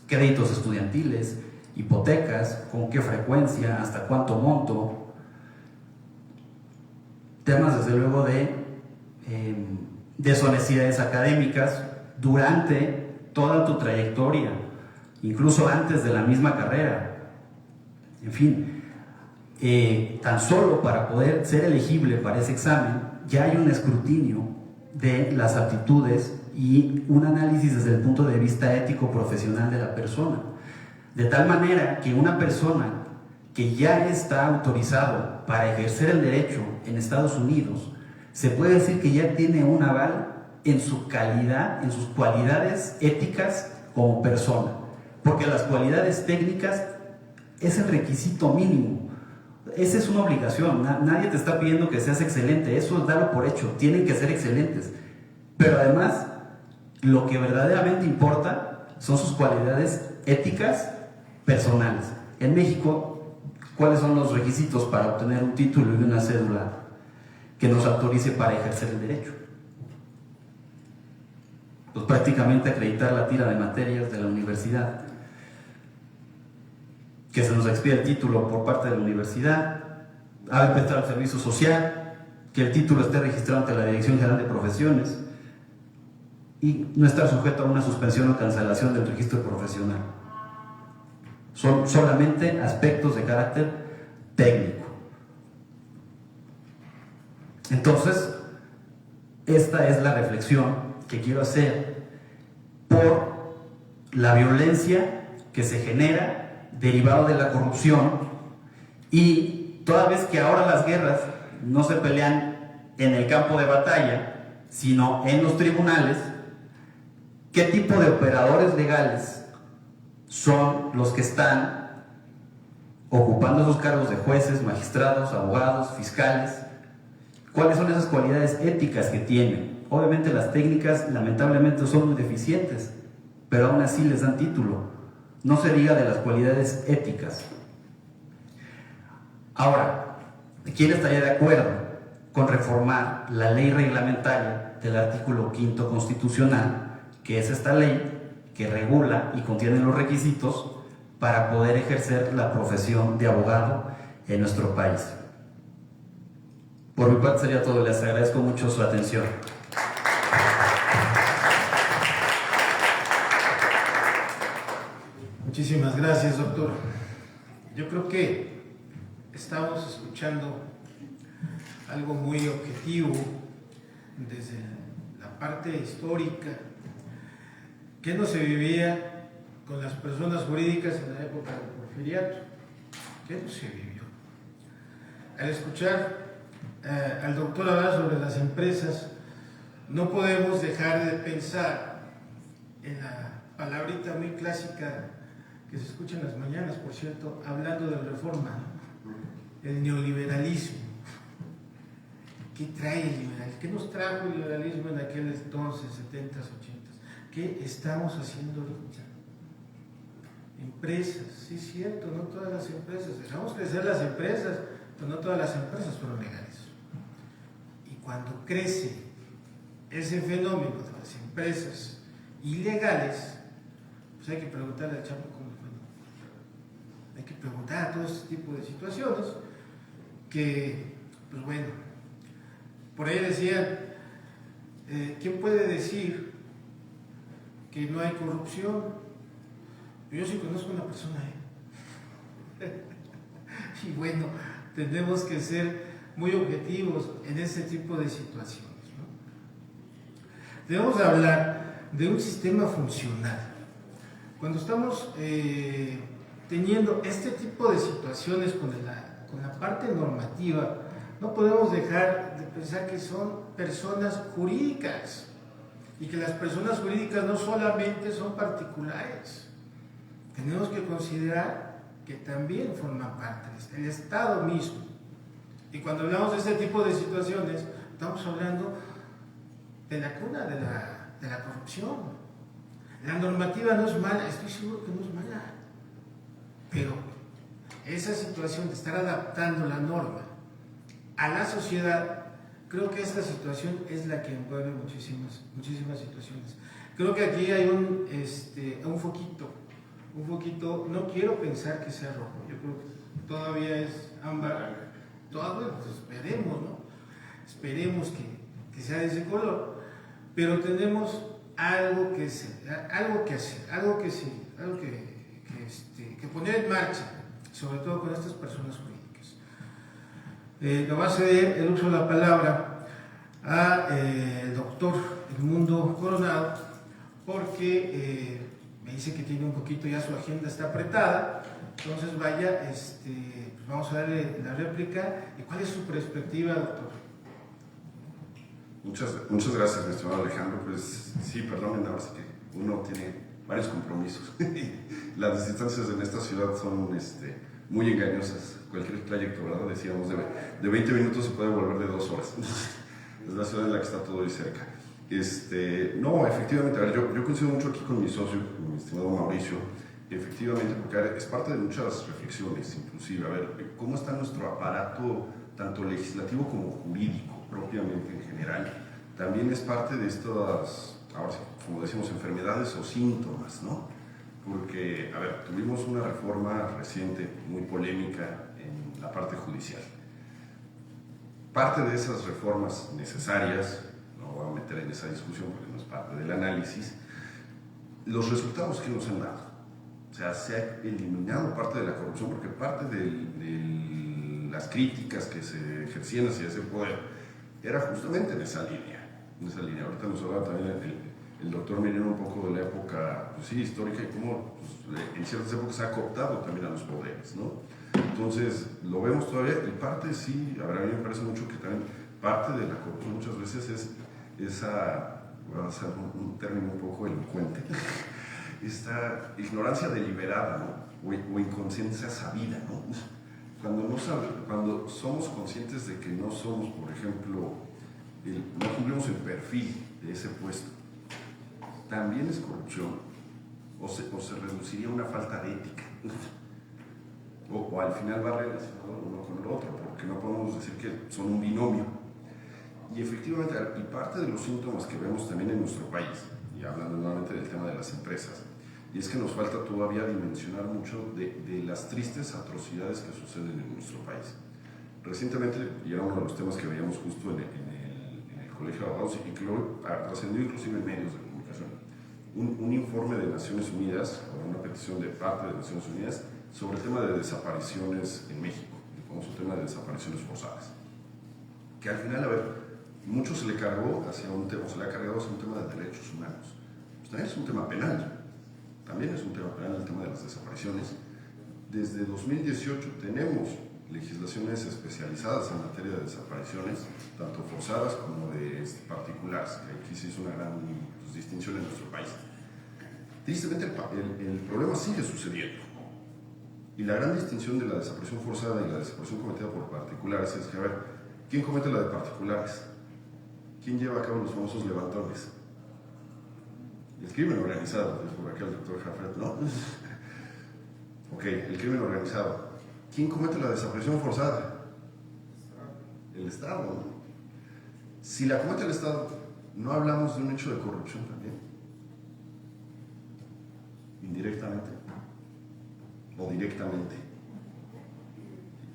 S8: créditos estudiantiles, hipotecas, con qué frecuencia, hasta cuánto monto. Temas desde luego de deshonestidades académicas durante toda tu trayectoria, incluso antes de la misma carrera. En fin, tan solo para poder ser elegible para ese examen, ya hay un escrutinio de las aptitudes y un análisis desde el punto de vista ético profesional de la persona. De tal manera que una persona que ya está autorizado para ejercer el derecho en Estados Unidos, se puede decir que ya tiene un aval en su calidad, en sus cualidades éticas como persona, porque las cualidades técnicas es el requisito mínimo. Esa es una obligación, nadie te está pidiendo que seas excelente, eso es darlo por hecho, tienen que ser excelentes, pero además lo que verdaderamente importa son sus cualidades éticas personales. En México, ¿cuáles son los requisitos para obtener un título y una cédula que nos autorice para ejercer el derecho? Pues prácticamente acreditar la tira de materias de la universidad, que se nos expida el título por parte de la universidad, haber prestado el servicio social, que el título esté registrado ante la Dirección General de Profesiones y no estar sujeto a una suspensión o cancelación del registro profesional. Son solamente aspectos de carácter técnico. Entonces, esta es la reflexión que quiero hacer por la violencia que se genera derivado de la corrupción, y toda vez que ahora las guerras no se pelean en el campo de batalla, sino en los tribunales, ¿qué tipo de operadores legales son los que están ocupando esos cargos de jueces, magistrados, abogados, fiscales? ¿Cuáles son esas cualidades éticas que tienen? Obviamente las técnicas lamentablemente son muy deficientes, pero aún así les dan título. No se diga de las cualidades éticas. Ahora, ¿quién estaría de acuerdo con reformar la ley reglamentaria del artículo 5º constitucional, que es esta ley que regula y contiene los requisitos para poder ejercer la profesión de abogado en nuestro país? Por mi parte sería todo. Les agradezco mucho su atención.
S4: Muchísimas gracias, doctor. Yo creo que estamos escuchando algo muy objetivo desde la parte histórica. ¿Qué no se vivía con las personas jurídicas en la época del Porfiriato? ¿Qué no se vivió? Al escuchar al doctor hablar sobre las empresas, no podemos dejar de pensar en la palabrita muy clásica que se escucha en las mañanas, por cierto, hablando de reforma, ¿no? El neoliberalismo. ¿Qué trae el liberalismo? ¿Qué nos trajo el liberalismo en aquel entonces, 70s, 80s? ¿Qué estamos haciendo ahorita? Empresas, sí es cierto, no todas las empresas, dejamos crecer las empresas, pero no todas las empresas fueron legales. Y cuando crece ese fenómeno de las empresas ilegales, pues hay que preguntarle al Chapo cómo fue. Hay que preguntar a todo este tipo de situaciones que, pues bueno, por ahí decían, ¿quién puede decir que no hay corrupción? Yo sí conozco una persona, y bueno, tenemos que ser muy objetivos en ese tipo de situaciones, ¿no? Debemos hablar de un sistema funcional. Cuando estamos teniendo este tipo de situaciones con la parte normativa, no podemos dejar de pensar que son personas jurídicas y que las personas jurídicas no solamente son particulares. Tenemos que considerar que también forman parte del Estado mismo. Y cuando hablamos de este tipo de situaciones, estamos hablando de la cuna de la corrupción. La normativa no es mala, estoy seguro que no es mala, pero esa situación de estar adaptando la norma a la sociedad, creo que esta situación es la que envuelve muchísimas situaciones. Creo que aquí hay un foquito, no quiero pensar que sea rojo, yo creo que todavía es ámbar, todavía pues esperemos, ¿no? Esperemos que sea de ese color, pero tenemos algo que poner en marcha, sobre todo con estas personas jurídicas. Le voy a ceder el uso de la palabra al doctor Edmundo Coronado, porque me dice que tiene un poquito ya su agenda está apretada. Entonces vaya, pues vamos a darle la réplica. ¿Y cuál es su perspectiva, doctor?
S6: Muchas gracias, mi estimado Alejandro. Pues sí, perdonen, ahora sí que uno tiene varios compromisos. Las distancias en esta ciudad son muy engañosas. Cualquier trayecto, ¿verdad? Decíamos, de 20 minutos se puede volver de 2 horas. Es la ciudad en la que está todo ahí cerca. No, efectivamente, a ver, yo coincido mucho aquí con mi socio, con mi estimado Mauricio, efectivamente, porque es parte de muchas reflexiones, inclusive, a ver, cómo está nuestro aparato, tanto legislativo como jurídico, propiamente en general. También es parte de estas, ahora sí, como decimos, enfermedades o síntomas, ¿no? Porque, a ver, tuvimos una reforma reciente, muy polémica en la parte judicial. Parte de esas reformas necesarias, no voy a meter en esa discusión porque no es parte del análisis, los resultados que nos han dado. O sea, se ha eliminado parte de la corrupción porque parte de las críticas que se ejercían hacia ese poder era justamente en esa línea. Ahorita nos hablaba también el doctor Merino un poco de la época, pues sí, histórica y cómo pues, en ciertas épocas se ha cooptado también a los poderes, ¿no? Entonces, lo vemos todavía, y parte sí, a mí me parece mucho que también parte de la corrupción muchas veces es esa, voy a hacer un término un poco elocuente, esta ignorancia deliberada, ¿no? o inconsciencia sabida, ¿no? Cuando somos conscientes de que no somos, por ejemplo, no cumplimos el perfil de ese puesto, también es corrupción, o se reduciría a una falta de ética, o al final va relacionado uno con el otro, porque no podemos decir que son un binomio. Y efectivamente, y parte de los síntomas que vemos también en nuestro país, y hablando nuevamente del tema de las empresas, y es que nos falta todavía dimensionar mucho de las tristes atrocidades que suceden en nuestro país. Recientemente, y era uno de los temas que veíamos justo en el Colegio de Abogados, y que luego trascendió inclusive en medios de comunicación, un informe de Naciones Unidas, o una petición de parte de Naciones Unidas, sobre el tema de desapariciones en México, el famoso tema de desapariciones forzadas. Que al final, a ver, mucho se le cargó hacia un tema, se le ha cargado hacia un tema de derechos humanos. Pues también es un tema penal. También es un tema penal el tema de las desapariciones. Desde 2018 tenemos legislaciones especializadas en materia de desapariciones, tanto forzadas como de particulares, que aquí se hizo una gran distinción en nuestro país. Tristemente el problema sigue sucediendo. Y la gran distinción de la desaparición forzada y la desaparición cometida por particulares es que, a ver, ¿quién comete la de particulares? ¿Quién lleva a cabo los famosos levantones? El crimen organizado, es por acá el doctor Jafet, ¿no? Ok, el crimen organizado. ¿Quién comete la desaparición forzada? El Estado, ¿no? Si la comete el Estado, ¿no hablamos de un hecho de corrupción también? Indirectamente o directamente.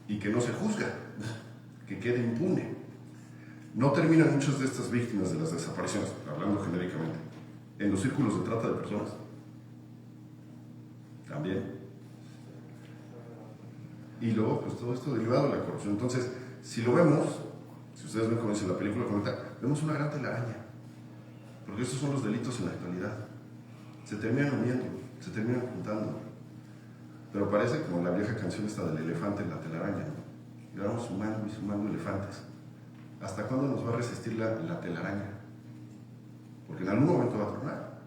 S6: Y que no se juzga, que quede impune. No terminan muchas de estas víctimas de las desapariciones, hablando genéricamente, en los círculos de trata de personas. También. Y luego, pues todo esto derivado de la corrupción. Entonces, si lo vemos, si ustedes ven como dice la película, vemos una gran telaraña. Porque estos son los delitos en la actualidad. Se terminan uniendo, se terminan juntando. Pero parece como la vieja canción esta del elefante en la telaraña, ¿no? Y vamos sumando y sumando elefantes. ¿Hasta cuándo nos va a resistir la telaraña? Porque en algún momento va a tronar.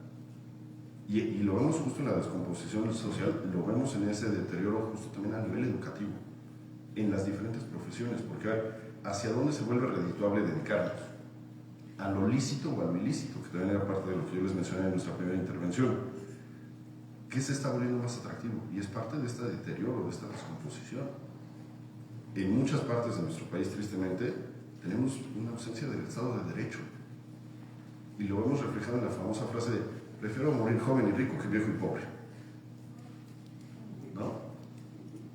S6: Y lo vemos justo en la descomposición social, lo vemos en ese deterioro justo también a nivel educativo, en las diferentes profesiones, porque hacia dónde se vuelve redituable dedicarnos, a lo lícito o a lo ilícito, que también era parte de lo que yo les mencioné en nuestra primera intervención. ¿Qué se está volviendo más atractivo? Y es parte de este deterioro, de esta descomposición. En muchas partes de nuestro país, tristemente, tenemos una ausencia del Estado de Derecho. Y lo vemos reflejado en la famosa frase de prefiero morir joven y rico que viejo y pobre. ¿No?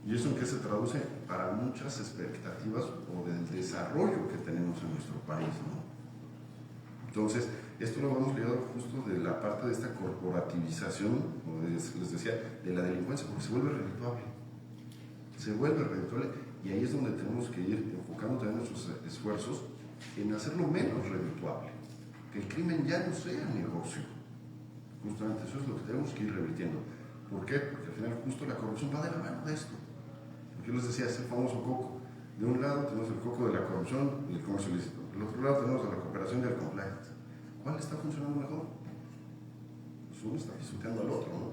S6: ¿Y eso en qué se traduce? Para muchas expectativas o del desarrollo que tenemos en nuestro país, ¿no? Entonces, esto lo hemos ligado justo de la parte de esta corporativización, como les decía, de la delincuencia, porque se vuelve redituable. Se vuelve redituable Y ahí es donde tenemos que ir enfocando también nuestros esfuerzos en hacerlo menos redituable, que el crimen ya no sea negocio. Justamente eso es lo que tenemos que ir revirtiendo. ¿Por qué? Porque al final justo la corrupción va de la mano de esto. Porque yo les decía, ese famoso coco. De un lado tenemos el coco de la corrupción y el comercio ilícito. Del otro lado tenemos la cooperación y el compliance. ¿Cuál está funcionando mejor? Pues uno está pisoteando al otro, ¿no?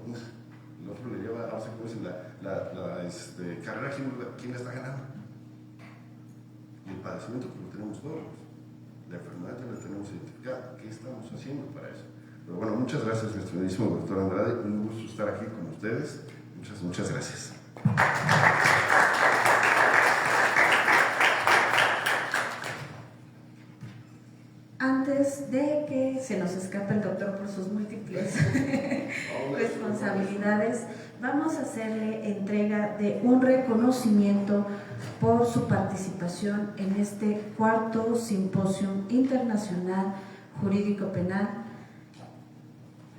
S6: El otro le lleva a hacer carrera quién la está ganando. Y el padecimiento que lo tenemos todos. La enfermedad ya la tenemos identificada. ¿Qué estamos haciendo para eso? Pero bueno, muchas gracias, mi estimadísimo doctor Andrade. Un gusto estar aquí con ustedes. Muchas gracias.
S1: Antes de que se nos escape el doctor por sus múltiples responsabilidades, vamos a hacerle entrega de un reconocimiento por su participación en este cuarto Simposio Internacional Jurídico Penal,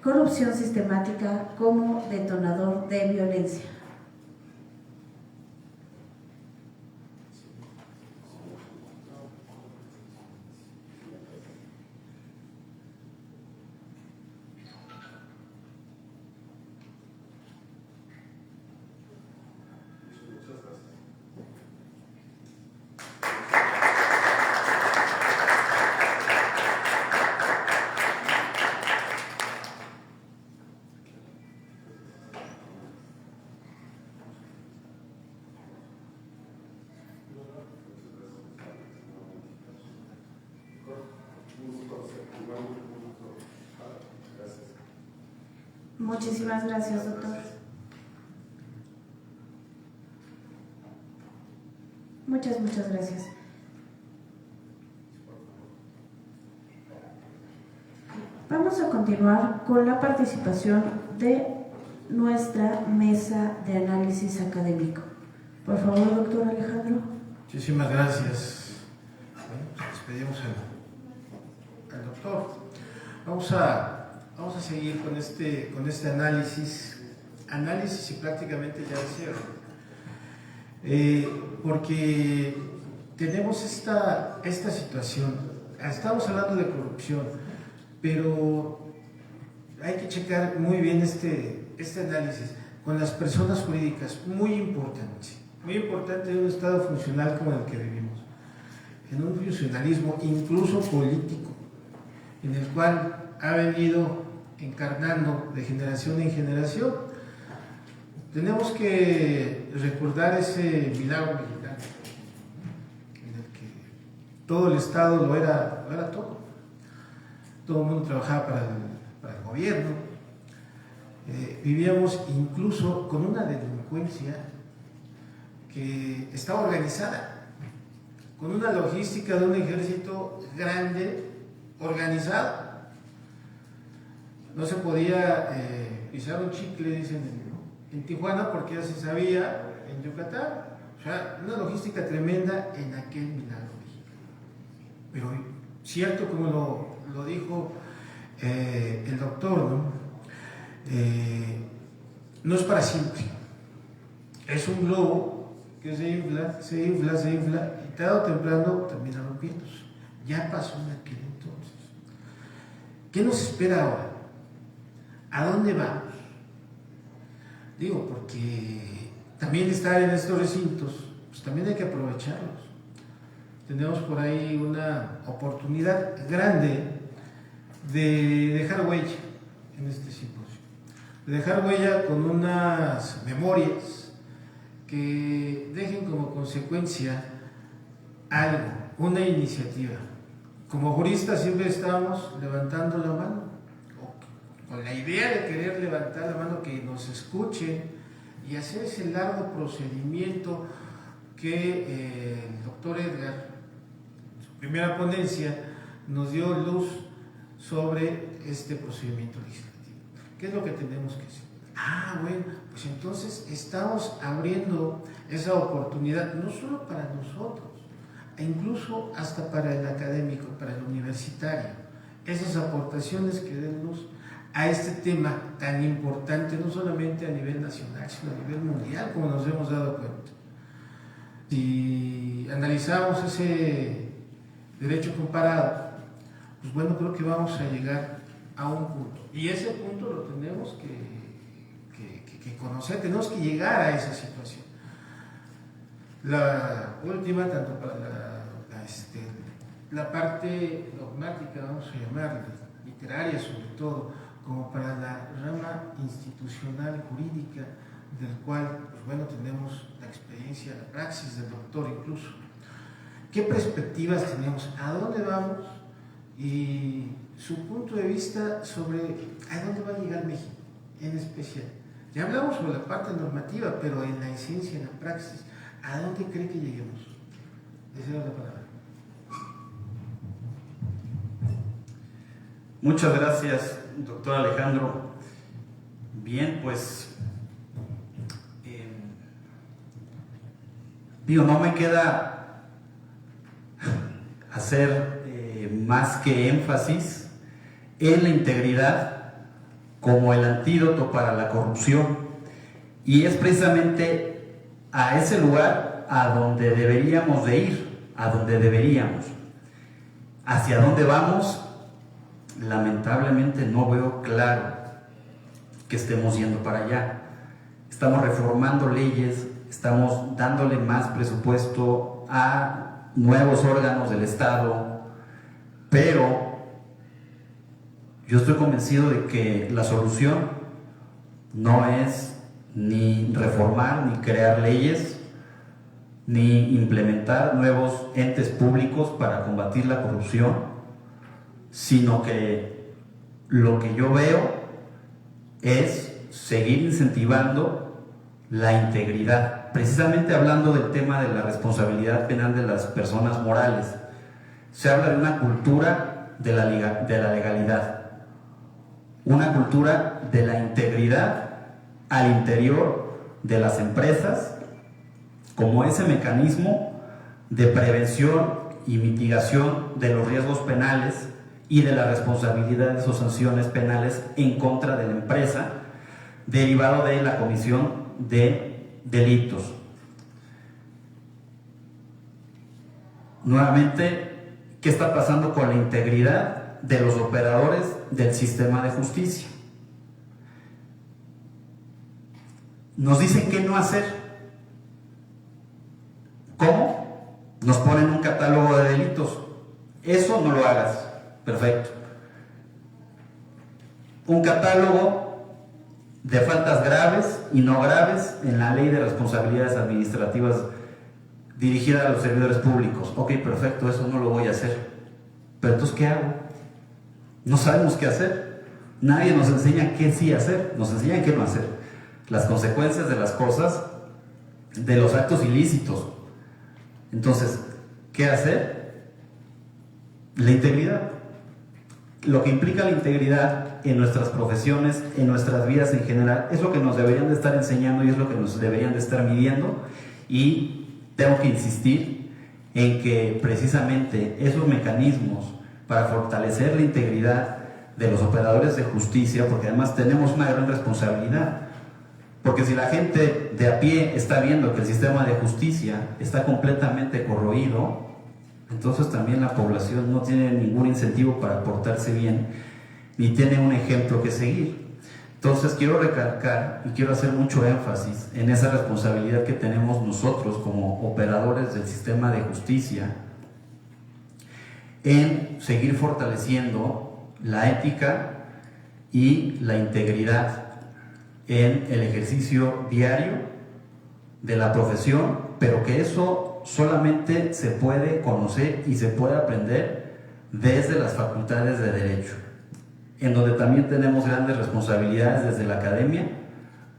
S1: Corrupción Sistemática como Detonador de Violencia. Muchísimas gracias, doctor. Muchas gracias. Vamos a continuar con la participación de nuestra mesa de análisis académico. Por favor, doctor Alejandro.
S4: Muchísimas gracias. Bueno, pues despedimos al doctor. Vamos a seguir con este análisis y prácticamente ya de cierre. Porque tenemos esta situación. Estamos hablando de corrupción, pero hay que checar muy bien este análisis con las personas jurídicas, muy importante en un estado funcional como el que vivimos, en un funcionalismo incluso político, en el cual ha venido encarnando de generación en generación. Tenemos que recordar ese milagro mexicano, en el que todo el Estado lo era todo el mundo trabajaba para el gobierno, vivíamos incluso con una delincuencia que estaba organizada, con una logística de un ejército grande, organizado. No se podía pisar un chicle, dicen en Tijuana, porque ya se sabía en Yucatán. O sea, una logística tremenda en aquel milagro mexicano. Pero cierto, como lo dijo el doctor, ¿no? No es para siempre. Es un globo que se infla y tarde o temprano termina rompiéndose. Ya pasó en aquel entonces. ¿Qué nos espera ahora? ¿A dónde vamos? Digo, porque también estar en estos recintos, pues también hay que aprovecharlos. Tenemos por ahí una oportunidad grande de dejar huella en este simposio, de dejar huella con unas memorias que dejen como consecuencia algo, una iniciativa. Como juristas siempre estamos levantando la mano, con la idea de querer levantar la mano, que nos escuchen y hacer ese largo procedimiento que el doctor Edgar, en su primera ponencia, nos dio luz sobre este procedimiento legislativo. ¿Qué es lo que tenemos que hacer? Bueno, pues entonces estamos abriendo esa oportunidad, no solo para nosotros, e incluso hasta para el académico, para el universitario, esas aportaciones que den luz a este tema tan importante, no solamente a nivel nacional, sino a nivel mundial, como nos hemos dado cuenta. Si analizamos ese derecho comparado, pues bueno, creo que vamos a llegar a un punto. Y ese punto lo tenemos que conocer, tenemos que llegar a esa situación. La última, tanto para la parte dogmática, vamos a llamarla, literaria sobre todo, como para la rama institucional jurídica, del cual, pues bueno, tenemos la experiencia, la praxis del doctor incluso. ¿Qué perspectivas tenemos? ¿A dónde vamos? Y su punto de vista sobre a dónde va a llegar México en especial. Ya hablamos sobre la parte normativa, pero en la esencia, en la praxis, ¿a dónde cree que lleguemos? Deseo la palabra.
S8: Muchas gracias, doctor Alejandro. Bien, pues no me queda hacer más que énfasis en la integridad como el antídoto para la corrupción, y es precisamente a ese lugar a donde deberíamos de ir, hacia dónde vamos. Lamentablemente no veo claro que estemos yendo para allá. Estamos reformando leyes, estamos dándole más presupuesto a nuevos órganos del Estado, pero yo estoy convencido de que la solución no es ni reformar, ni crear leyes, ni implementar nuevos entes públicos para combatir la corrupción, sino que lo que yo veo es seguir incentivando la integridad, precisamente hablando del tema de la responsabilidad penal de las personas morales. Se habla de una cultura de la legalidad, una cultura de la integridad al interior de las empresas, como ese mecanismo de prevención y mitigación de los riesgos penales y de las responsabilidades o sanciones penales en contra de la empresa, derivado de la comisión de delitos. Nuevamente, ¿qué está pasando con la integridad de los operadores del sistema de justicia? Nos dicen qué no hacer. ¿Cómo? Nos ponen un catálogo de delitos. Eso no lo hagas. Perfecto. Un catálogo de faltas graves y no graves en la Ley de Responsabilidades Administrativas dirigida a los servidores públicos. Ok, perfecto, eso no lo voy a hacer. Pero entonces, ¿qué hago? No sabemos qué hacer. Nadie nos enseña qué sí hacer, nos enseñan qué no hacer. Las consecuencias de las cosas, de los actos ilícitos. Entonces, ¿qué hacer? La integridad. Lo que implica la integridad en nuestras profesiones, en nuestras vidas en general, es lo que nos deberían de estar enseñando y es lo que nos deberían de estar midiendo. Y tengo que insistir en que precisamente esos mecanismos para fortalecer la integridad de los operadores de justicia, porque además tenemos una gran responsabilidad, porque si la gente de a pie está viendo que el sistema de justicia está completamente corroído, entonces también la población no tiene ningún incentivo para portarse bien, ni tiene un ejemplo que seguir. Entonces quiero recalcar y quiero hacer mucho énfasis en esa responsabilidad que tenemos nosotros como operadores del sistema de justicia en seguir fortaleciendo la ética y la integridad en el ejercicio diario de la profesión, pero que eso solamente se puede conocer y se puede aprender desde las facultades de Derecho, en donde también tenemos grandes responsabilidades desde la academia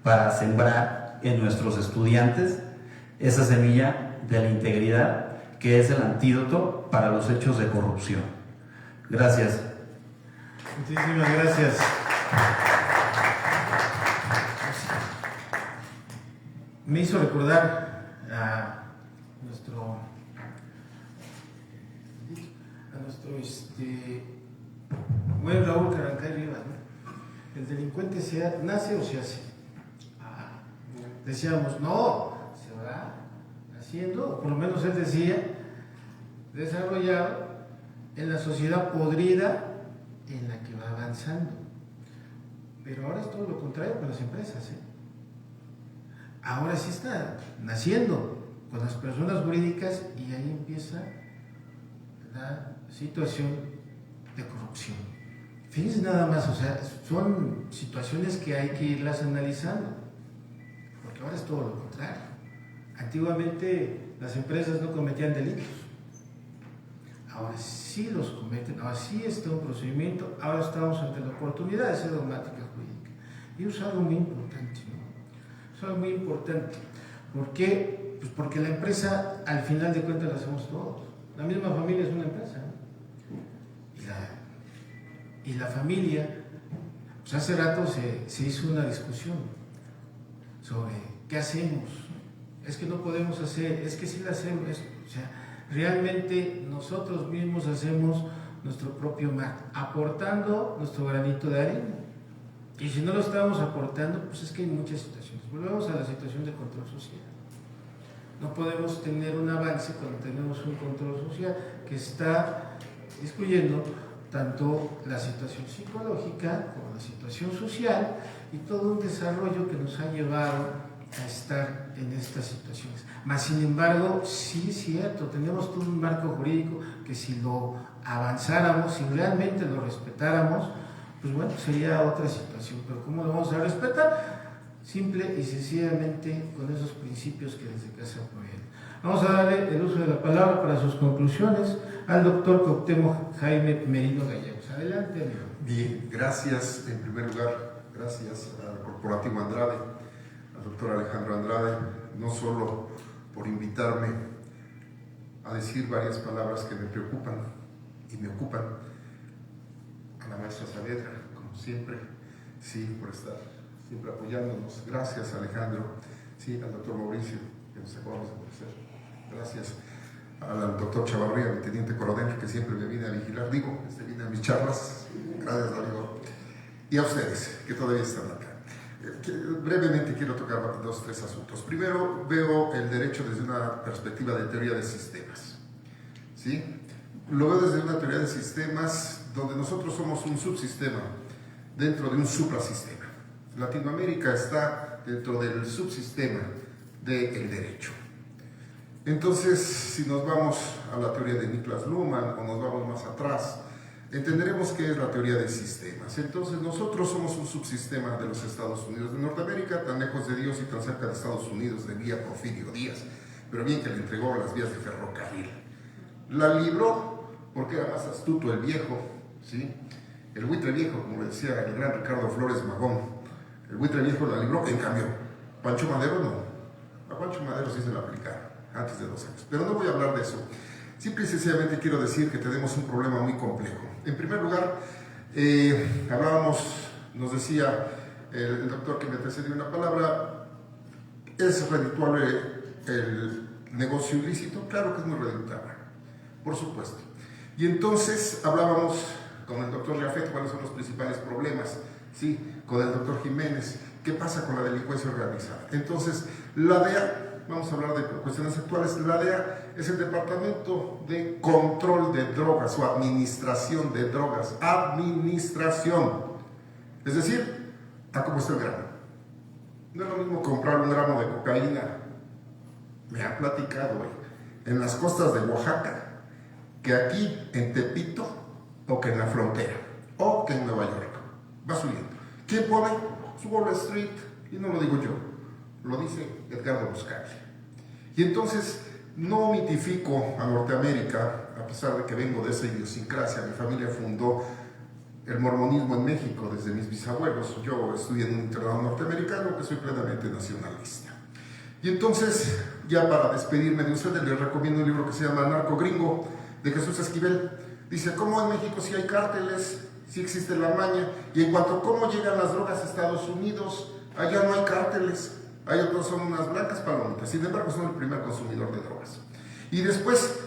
S8: para sembrar en nuestros estudiantes esa semilla de la integridad, que es el antídoto para los hechos de corrupción. Gracias.
S4: Muchísimas gracias. Me hizo recordar a nuestro buen Raúl Carancay Rivas, ¿no? El delincuente nace o se hace. Decíamos, no, se va naciendo, o por lo menos él decía, desarrollado en la sociedad podrida en la que va avanzando. Pero ahora es todo lo contrario con las empresas, ¿eh? Ahora sí está naciendo con las personas jurídicas y ahí empieza la situación de corrupción. Fíjense nada más, o sea, son situaciones que hay que irlas analizando, porque ahora es todo lo contrario. Antiguamente las empresas no cometían delitos, ahora sí los cometen, ahora sí está un procedimiento, ahora estamos ante la oportunidad de ser dogmática jurídica. Y eso es algo muy importante, ¿no? Es algo muy importante. ¿Por qué? Pues porque la empresa, al final de cuentas, la hacemos todos. La misma familia es una empresa, ¿no? Y la familia, pues hace rato se hizo una discusión sobre qué hacemos. Es que no podemos hacer, es que sí la hacemos. O sea, realmente nosotros mismos hacemos nuestro propio mar, aportando nuestro granito de arena. Y si no lo estamos aportando, pues es que hay muchas situaciones. Volvemos a la situación de control social. No podemos tener un avance cuando tenemos un control social que está excluyendo tanto la situación psicológica como la situación social y todo un desarrollo que nos ha llevado a estar en estas situaciones. Mas, sin embargo, sí es cierto, tenemos todo un marco jurídico que si lo avanzáramos, si realmente lo respetáramos, pues bueno, sería otra situación. Pero ¿cómo lo vamos a respetar? Simple y sencillamente con esos principios que desde casa provienen. Vamos a darle el uso de la palabra para sus conclusiones al doctor Cuauhtémoc Jaime Merino Gallegos. Adelante, amigo.
S5: Bien, gracias. En primer lugar, gracias al Corporativo Andrade, al doctor Alejandro Andrade, no solo por invitarme a decir varias palabras que me preocupan y me ocupan, a la maestra Saavedra, como siempre, sí, por estar siempre apoyándonos. Gracias, Alejandro. Sí, al doctor Mauricio, que nos acabamos de conocer. Gracias al doctor Chavarría, mi teniente coronel, que siempre me viene a vigilar, viene a mis charlas. Gracias, amigo. Y a ustedes, que todavía están acá. Brevemente quiero tocar 2 o 3 asuntos. Primero, veo el derecho desde una perspectiva de teoría de sistemas. ¿Sí? Lo veo desde una teoría de sistemas donde nosotros somos un subsistema dentro de un suprasistema. Latinoamérica está dentro del subsistema del derecho. Entonces, si nos vamos a la teoría de Niklas Luhmann o nos vamos más atrás, entenderemos qué es la teoría de sistemas. Entonces, nosotros somos un subsistema de los Estados Unidos de Norteamérica, tan lejos de Dios y tan cerca de Estados Unidos, de vía Porfirio Díaz, pero bien que le entregó las vías de ferrocarril. La libró porque era más astuto el viejo, ¿sí? El buitre viejo, como le decía el gran Ricardo Flores Magón, el buitre viejo la libró, en cambio, Pancho Madero no. A Pancho Madero sí se la aplicaron antes de 2 años, pero no voy a hablar de eso. Simple y sencillamente quiero decir que tenemos un problema muy complejo. En primer lugar, nos decía el doctor que me antecedió en la palabra, ¿es redituable el negocio ilícito? Claro que es muy redituable, por supuesto. Y entonces hablábamos con el doctor Jafet cuáles son los principales problemas, ¿sí? Con el doctor Jiménez, ¿qué pasa con la delincuencia organizada? Entonces, la DEA, vamos a hablar de cuestiones actuales, la DEA es el Departamento de Control de Drogas o Administración de Drogas. Administración. Es decir, ¿a cómo está el gramo? No es lo mismo comprar 1 gramo de cocaína, me han platicado, en las costas de Oaxaca, que aquí en Tepito, o que en la frontera, o que en Nueva York. Va subiendo. ¿Quién pone? Su Wall Street, y no lo digo yo, lo dice Edgardo Buscaglia. Y entonces no mitifico a Norteamérica, a pesar de que vengo de esa idiosincrasia. Mi familia fundó el mormonismo en México desde mis bisabuelos. Yo estudié en un internado norteamericano, que soy plenamente nacionalista. Y entonces, ya para despedirme de ustedes, les recomiendo un libro que se llama Narco Gringo, de Jesús Esquivel. Dice, ¿cómo en México sí hay cárteles, sí existe la maña? Y en cuanto a cómo llegan las drogas a Estados Unidos, allá no hay cárteles. Hay otros, son unas blancas palomitas, sin embargo son el primer consumidor de drogas. Y después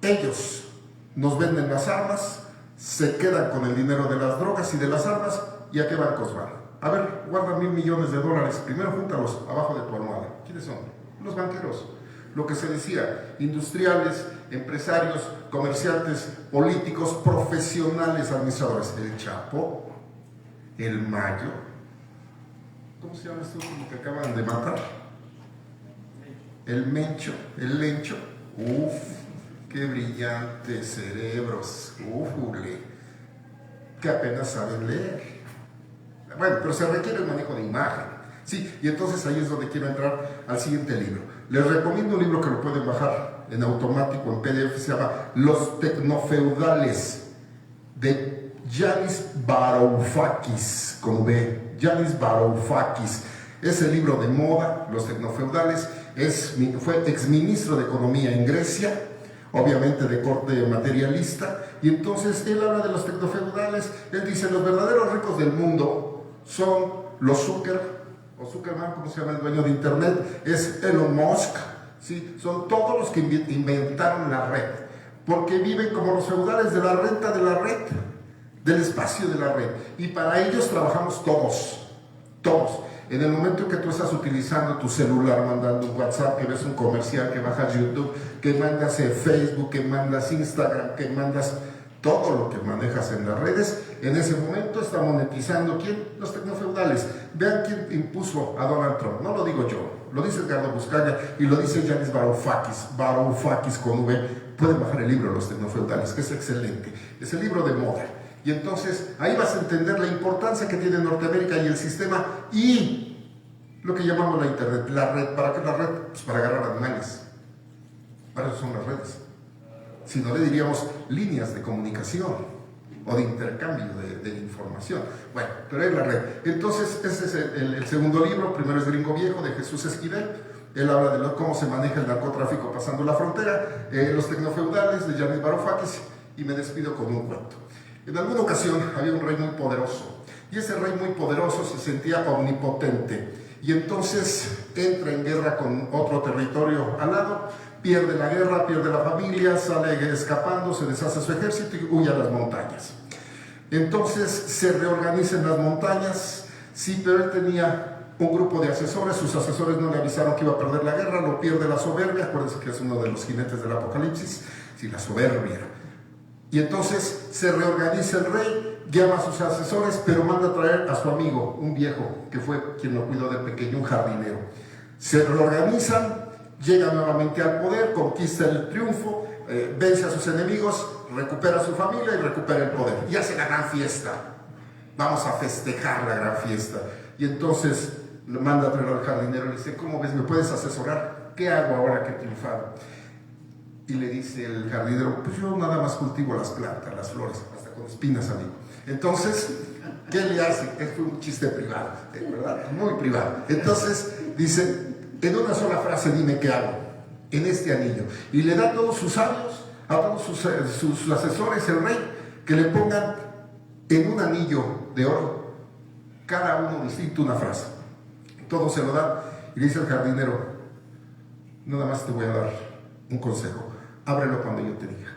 S5: ellos nos venden las armas, se quedan con el dinero de las drogas y de las armas, ¿y a qué bancos van? A ver, guarda $1,000 millones, primero júntalos abajo de tu almohada. ¿Quiénes son? Los banqueros. lo que se decía, industriales, empresarios, comerciantes, políticos, profesionales, administradores. El Chapo, el Mayo, ¿cómo se llama esto último que acaban de matar? El Mencho, el Lencho. Uf, qué brillantes cerebros, que apenas saben leer. Bueno, pero se requiere el manejo de imagen. Sí, y entonces ahí es donde quiero entrar al siguiente libro. Les recomiendo un libro que lo pueden bajar en automático, en PDF, se llama Los Tecnofeudales, de Yanis Varoufakis, con B, Yanis Varoufakis. Es el libro de moda, Los Tecnofeudales. Fue exministro de Economía en Grecia, obviamente de corte materialista, y entonces él habla de los tecnofeudales. Él dice, los verdaderos ricos del mundo son los Zuckerman, ¿cómo se llama el dueño de Internet? Es Elon Musk, ¿sí? Son todos los que inventaron la red, porque viven como los feudales de la renta de la red, del espacio de la red, y para ellos trabajamos todos. En el momento que tú estás utilizando tu celular, mandando un WhatsApp, que ves un comercial, que bajas YouTube, que mandas Facebook, que mandas Instagram, que mandas todo lo que manejas en las redes, en ese momento está monetizando ¿quién? Los tecnofeudales. Vean quién impuso a Donald Trump. No lo digo yo, lo dice Edgardo Buscalia y lo dice Yanis Varoufakis con V. Pueden bajar el libro Los Tecnofeudales, que es excelente. Es el libro de moda. Y entonces ahí vas a entender la importancia que tiene Norteamérica y el sistema y lo que llamamos la Internet, la red. ¿Para qué la red? Pues para agarrar animales. Para eso son las redes. Si no, le diríamos líneas de comunicación o de intercambio de información. Bueno, pero es la red. Entonces, ese es el segundo libro. Primero es Gringo Viejo, de Jesús Esquivel. Él habla de cómo se maneja el narcotráfico pasando la frontera. Los Tecnofeudales, de Yanis Varoufakis. Y me despido con un cuento. En alguna ocasión había un rey muy poderoso. Y ese rey muy poderoso se sentía omnipotente. Y entonces entra en guerra con otro territorio al lado, pierde la guerra, pierde la familia, sale escapando, se deshace su ejército y huye a las montañas. Entonces se reorganiza en las montañas, sí, pero él tenía un grupo de asesores, sus asesores no le avisaron que iba a perder la guerra, lo pierde la soberbia, acuérdense que es uno de los jinetes del Apocalipsis, sí, la soberbia. Y entonces se reorganiza el rey, llama a sus asesores, pero manda a traer a su amigo, un viejo, que fue quien lo cuidó de pequeño, un jardinero. Se reorganizan, llega nuevamente al poder, conquista el triunfo, vence a sus enemigos, recupera a su familia y recupera el poder. Y hace la gran fiesta. Vamos a festejar la gran fiesta. Y entonces le manda a traer al jardinero y le dice, ¿cómo ves? ¿Me puedes asesorar? ¿Qué hago ahora que he triunfado? Y le dice el jardinero, pues yo nada más cultivo las plantas, las flores, hasta con espinas, amigo. Entonces, ¿qué le hace? Fue un chiste privado, ¿verdad? Muy privado. Entonces, dice, en una sola frase dime qué hago en este anillo. Y le da a todos sus sabios, a todos sus asesores, el rey, que le pongan en un anillo de oro, cada uno distinto una frase. Todos se lo dan y le dice al jardinero, nada más te voy a dar un consejo. Ábrelo cuando yo te diga.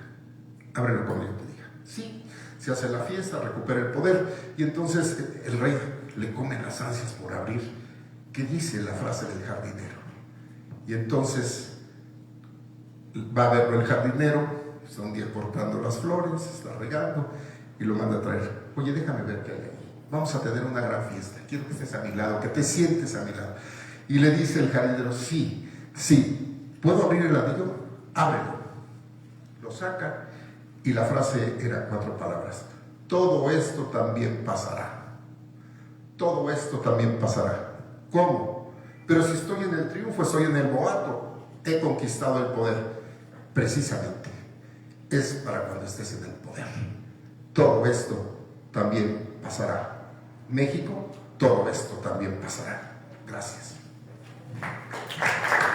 S5: Ábrelo cuando yo te diga. Sí, se hace la fiesta, recupera el poder y entonces el rey le come las ansias por abrir. ¿Qué dice la frase del jardinero? Y entonces va a verlo el jardinero, está un día cortando las flores, está regando y lo manda a traer. Oye, déjame ver qué hay ahí. Vamos a tener una gran fiesta. Quiero que estés a mi lado, que te sientes a mi lado. Y le dice el jardinero, sí, ¿puedo abrir el anillo? Ábrelo. Lo saca y la frase era 4 palabras. Todo esto también pasará. Todo esto también pasará. ¿Cómo? Pero si estoy en el triunfo, estoy en el boato, he conquistado el poder. Precisamente, es para cuando estés en el poder. Todo esto también pasará. México, todo esto también pasará. Gracias.